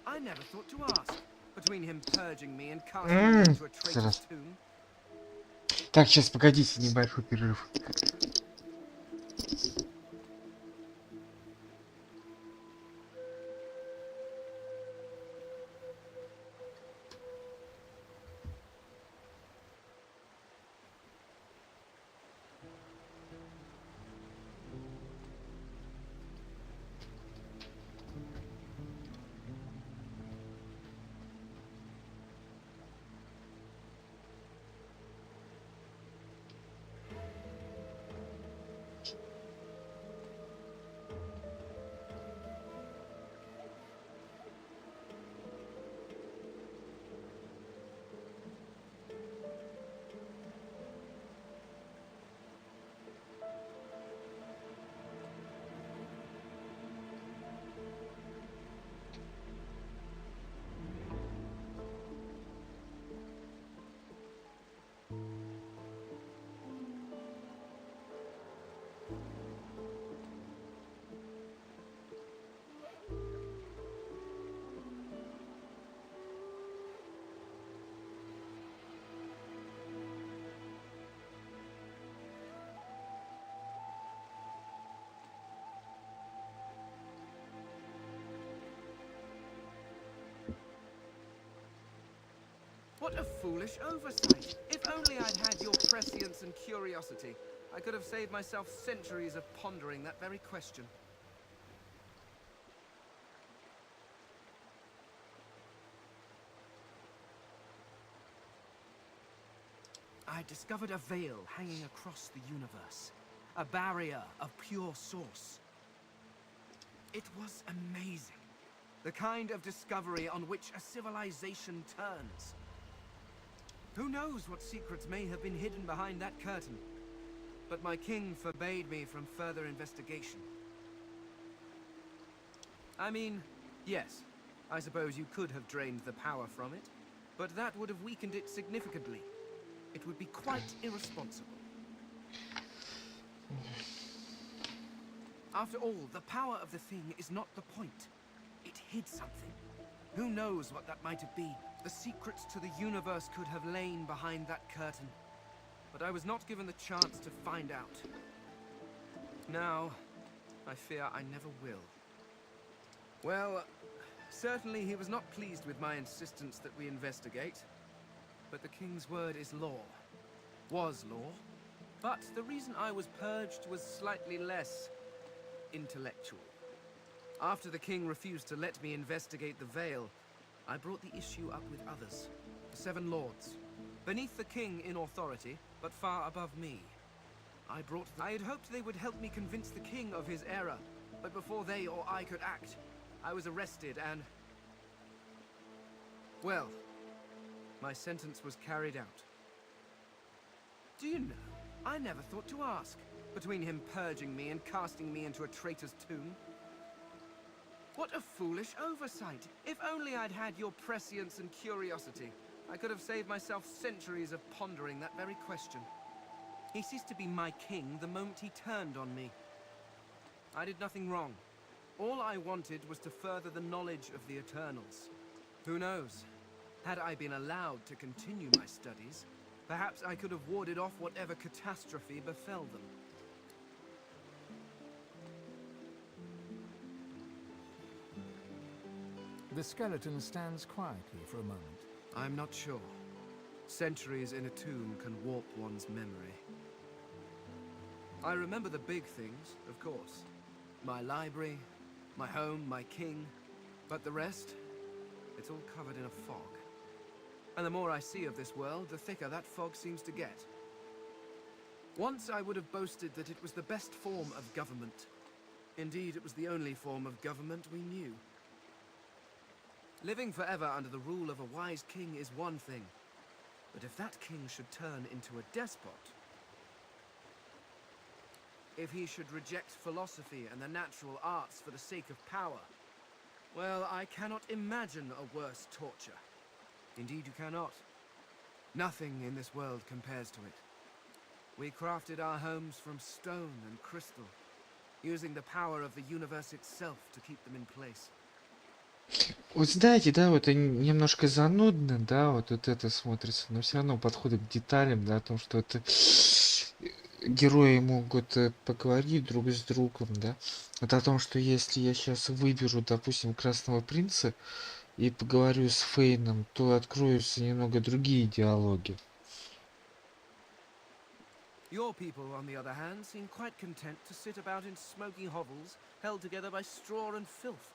I never thought to ask, between him purging me and casting me into a traitor's tomb. Так, сейчас, погодите, небольшой перерыв. What a foolish oversight. If only I'd had your prescience and curiosity, I could have saved myself centuries of pondering that very question. I discovered a veil hanging across the universe, a barrier of pure source. It was amazing, the kind of discovery on which a civilization turns. Who knows what secrets may have been hidden behind that curtain? But my king forbade me from further investigation. I mean, yes, I suppose you could have drained the power from it, but that would have weakened it significantly. It would be quite irresponsible. After all, the power of the thing is not the point. It hid something. Who knows what that might have been? The secrets to the universe could have lain behind that curtain. But I was not given the chance to find out. Now, I fear I never will. Well, certainly he was not pleased with my insistence that we investigate. But the king's word is law. Was law. But the reason I was purged was slightly less intellectual. After the king refused to let me investigate the veil, I brought the issue up with others. The 7 lords. Beneath the king in authority, but far above me. I had hoped they would help me convince the king of his error, but before they or I could act, I was arrested and... well, my sentence was carried out. Do you know, I never thought to ask, between him purging me and casting me into a traitor's tomb. What a foolish oversight! If only I'd had your prescience and curiosity, I could have saved myself centuries of pondering that very question. He ceased to be my king the moment he turned on me. I did nothing wrong. All I wanted was to further the knowledge of the Eternals. Who knows? Had I been allowed to continue my studies, perhaps I could have warded off whatever catastrophe befell them. The skeleton stands quietly for a moment. I'm not sure. Centuries in a tomb can warp one's memory. I remember the big things, of course. My library, my home, my king. But the rest, it's all covered in a fog. And the more I see of this world, the thicker that fog seems to get. Once I would have boasted that it was the best form of government. Indeed, it was the only form of government we knew. Living forever under the rule of a wise king is one thing. But if that king should turn into a despot, if he should reject philosophy and the natural arts for the sake of power, well, I cannot imagine a worse torture. Indeed, you cannot. Nothing in this world compares to it. We crafted our homes from stone and crystal, using the power of the universe itself to keep them in place. Вот знаете, да, вот немножко занудно, да, вот это смотрится, но все равно подходит к деталям, да, о том, что это герои могут поговорить друг с другом, да. Вот о том, что если я сейчас выберу, допустим, Красного Принца и поговорю с Фейном, то откроются немного другие диалоги. Your people, on the other hand, seem quite content to sit about in smoky hovels, held together by straw and filth.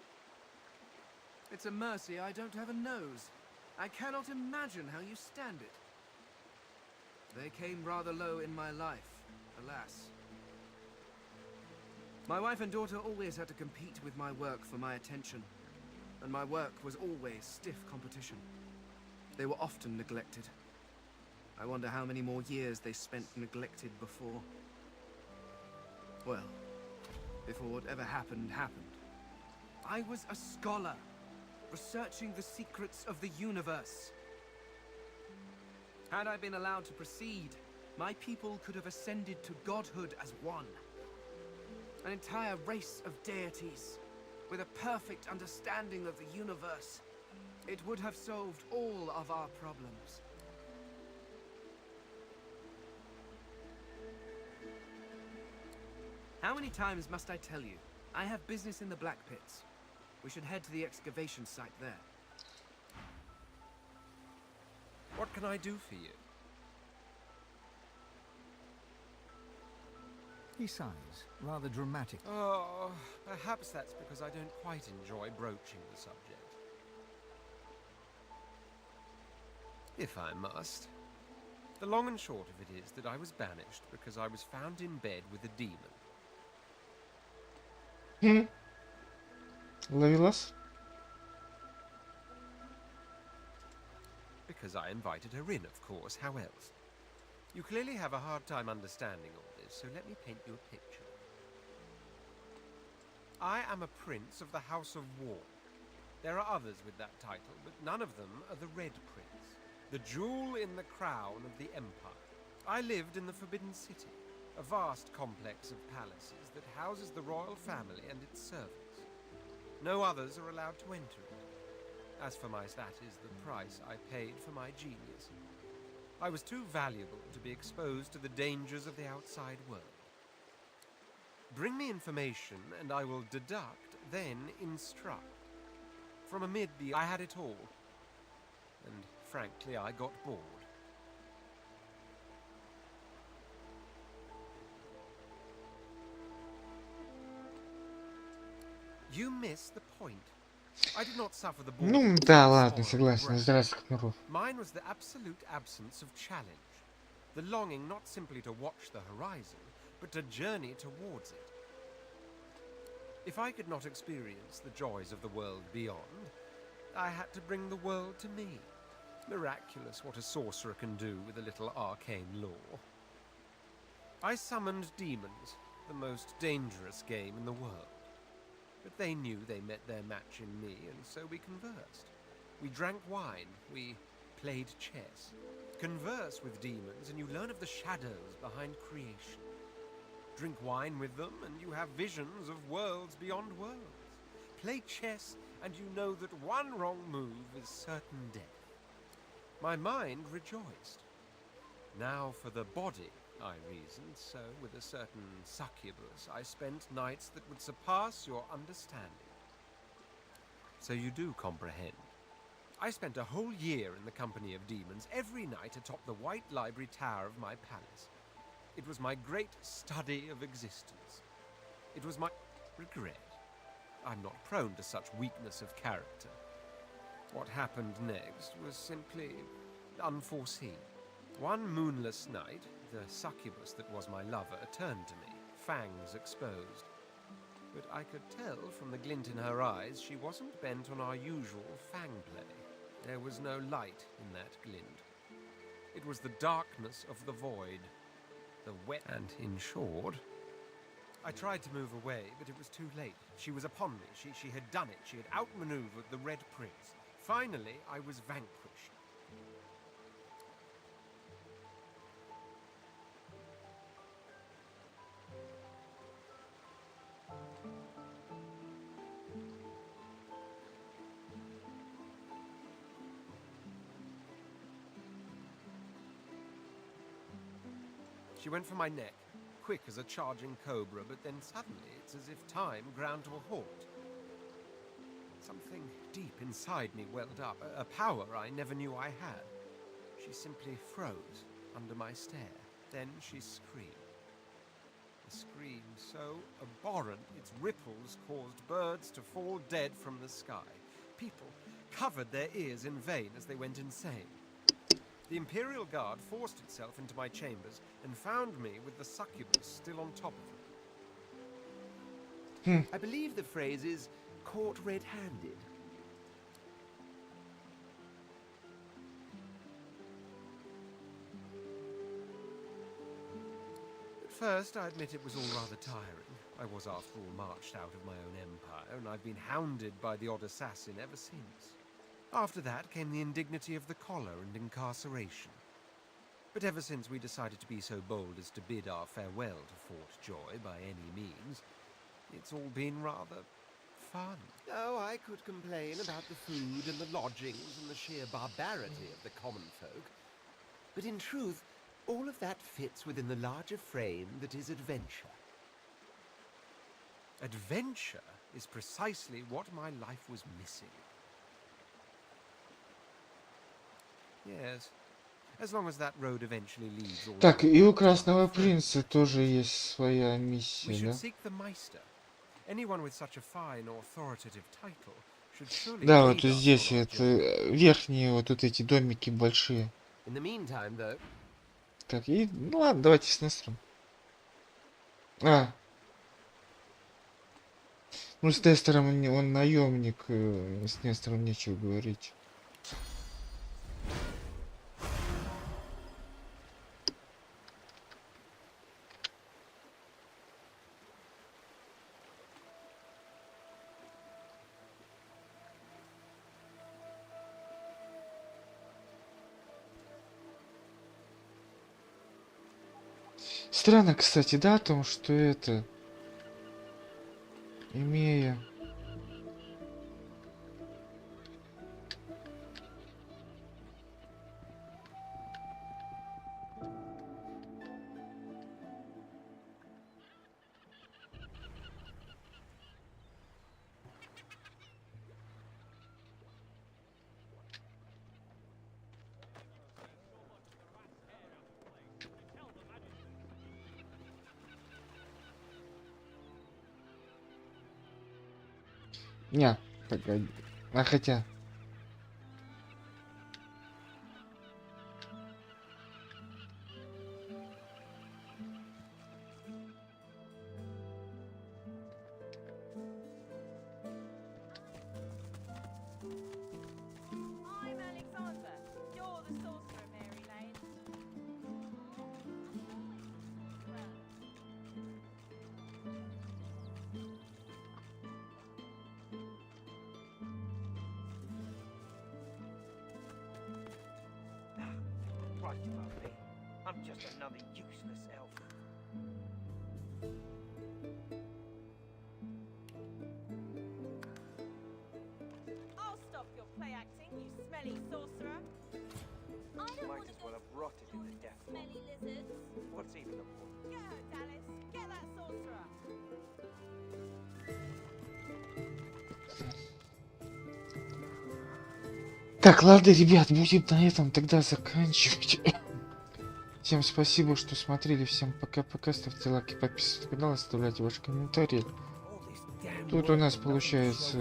It's a mercy I don't have a nose. I cannot imagine how you stand it. They came rather low in my life, alas. My wife and daughter always had to compete with my work for my attention, and my work was always stiff competition. They were often neglected. I wonder how many more years they spent neglected before. Well, before whatever happened, happened. I was a scholar, researching the secrets of the universe. Had I been allowed to proceed, my people could have ascended to godhood as one. An entire race of deities, with a perfect understanding of the universe. It would have solved all of our problems. How many times must I tell you? I have business in the Black Pits. We should head to the excavation site there. What can I do for you? He sighs, rather dramatic. Oh, perhaps that's because I don't quite enjoy broaching the subject. If I must. The long and short of it is that I was banished because I was found in bed with a demon. Ловилась? Because I invited her in, of course. How else? You clearly have a hard time understanding all this, so let me paint you a picture. I am a prince of the House of War. There are others with that title, but none of them are the Red Prince, the jewel in the crown of the Empire. I lived in the Forbidden City, a vast complex of palaces that houses the royal family and its servants. No others are allowed to enter it. As for my status, the price I paid for my genius. I was too valuable to be exposed to the dangers of the outside world. Bring me information and I will deduct, then instruct. From amid the I had it all. And frankly, I got bored. You miss the point. I did not suffer the boredom. Ну да, ладно, согласен. Здравствуй, Кнуров. Mine was the absolute absence of challenge. The longing not simply to watch the horizon, but to journey towards it. If I could not experience the joys of the world beyond, I had to bring the world to me. Miraculous what a sorcerer can do with a little arcane lore. I summoned demons, the most dangerous game in the world. But they knew they met their match in me, and so we conversed. We drank wine, we played chess. Converse with demons, and you learn of the shadows behind creation. Drink wine with them, and you have visions of worlds beyond worlds. Play chess, and you know that one wrong move is certain death. My mind rejoiced. Now for the body, I reasoned, so with a certain succubus I spent nights that would surpass your understanding. So you do comprehend. I spent a whole year in the company of demons, every night atop the white library tower of my palace. It was my great study of existence. It was my regret. I'm not prone to such weakness of character. What happened next was simply unforeseen. One moonless night, the succubus that was my lover turned to me, fangs exposed. But I could tell from the glint in her eyes she wasn't bent on our usual fang play. There was no light in that glint. It was the darkness of the void, the wet and in short. I tried to move away, but it was too late. She was upon me. She had done it. She had outmaneuvered the Red Prince. Finally, I was vanquished. She went for my neck, quick as a charging cobra, but then suddenly it's as if time ground to a halt. Something deep inside me welled up, a power I never knew I had. She simply froze under my stare. Then she screamed. A scream so abhorrent its ripples caused birds to fall dead from the sky. People covered their ears in vain as they went insane. The Imperial Guard forced itself into my chambers and found me with the succubus still on top of me. I believe the phrase is caught red-handed. At first, I admit it was all rather tiring. I was, after all, marched out of my own empire, and I've been hounded by the odd assassin ever since. After that came the indignity of the collar and incarceration. But ever since we decided to be so bold as to bid our farewell to Fort Joy by any means, it's all been rather fun. Oh, I could complain about the food and the lodgings and the sheer barbarity of the common folk. But in truth, all of that fits within the larger frame that is adventure. Adventure is precisely what my life was missing. Yes, as long as that road eventually leads all Так, the way и у to Красного our friends. Принца тоже есть своя We миссия, should да? seek the Meister. Anyone with such a fine authoritative title should surely Да, вот aid us здесь on our это journey. верхние вот эти домики большие. In the meantime, though, Так, и, ну ладно, давайте с Нестором. Ну с Нестором он наемник, с Нестором нечего говорить. Странно, кстати, да, о том, что это, имея... Не, погоди. А хотя... I'm Alexander. You're the sorcerer, Mary Lane. Right above me. I'm just another useless elf. I'll stop your play acting, you smelly sorcerer. I don't Might want to as go well have rotted in the death rock. smelly lizards. What's even the point? Get her, Dallas. Get that sorcerer. Так, ладно, ребят, будем на этом тогда заканчивать. Всем спасибо, что смотрели. Всем пока-пока. Ставьте лайки, подписывайтесь на канал, оставляйте ваши комментарии. Тут у нас получается...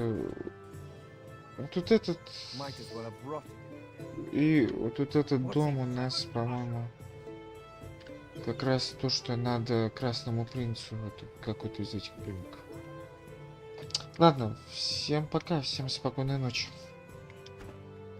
Вот этот... И вот этот дом у нас, по-моему, как раз то, что надо Красному Принцу. Вот какой-то из этих домиков. Ладно, всем пока, всем спокойной ночи.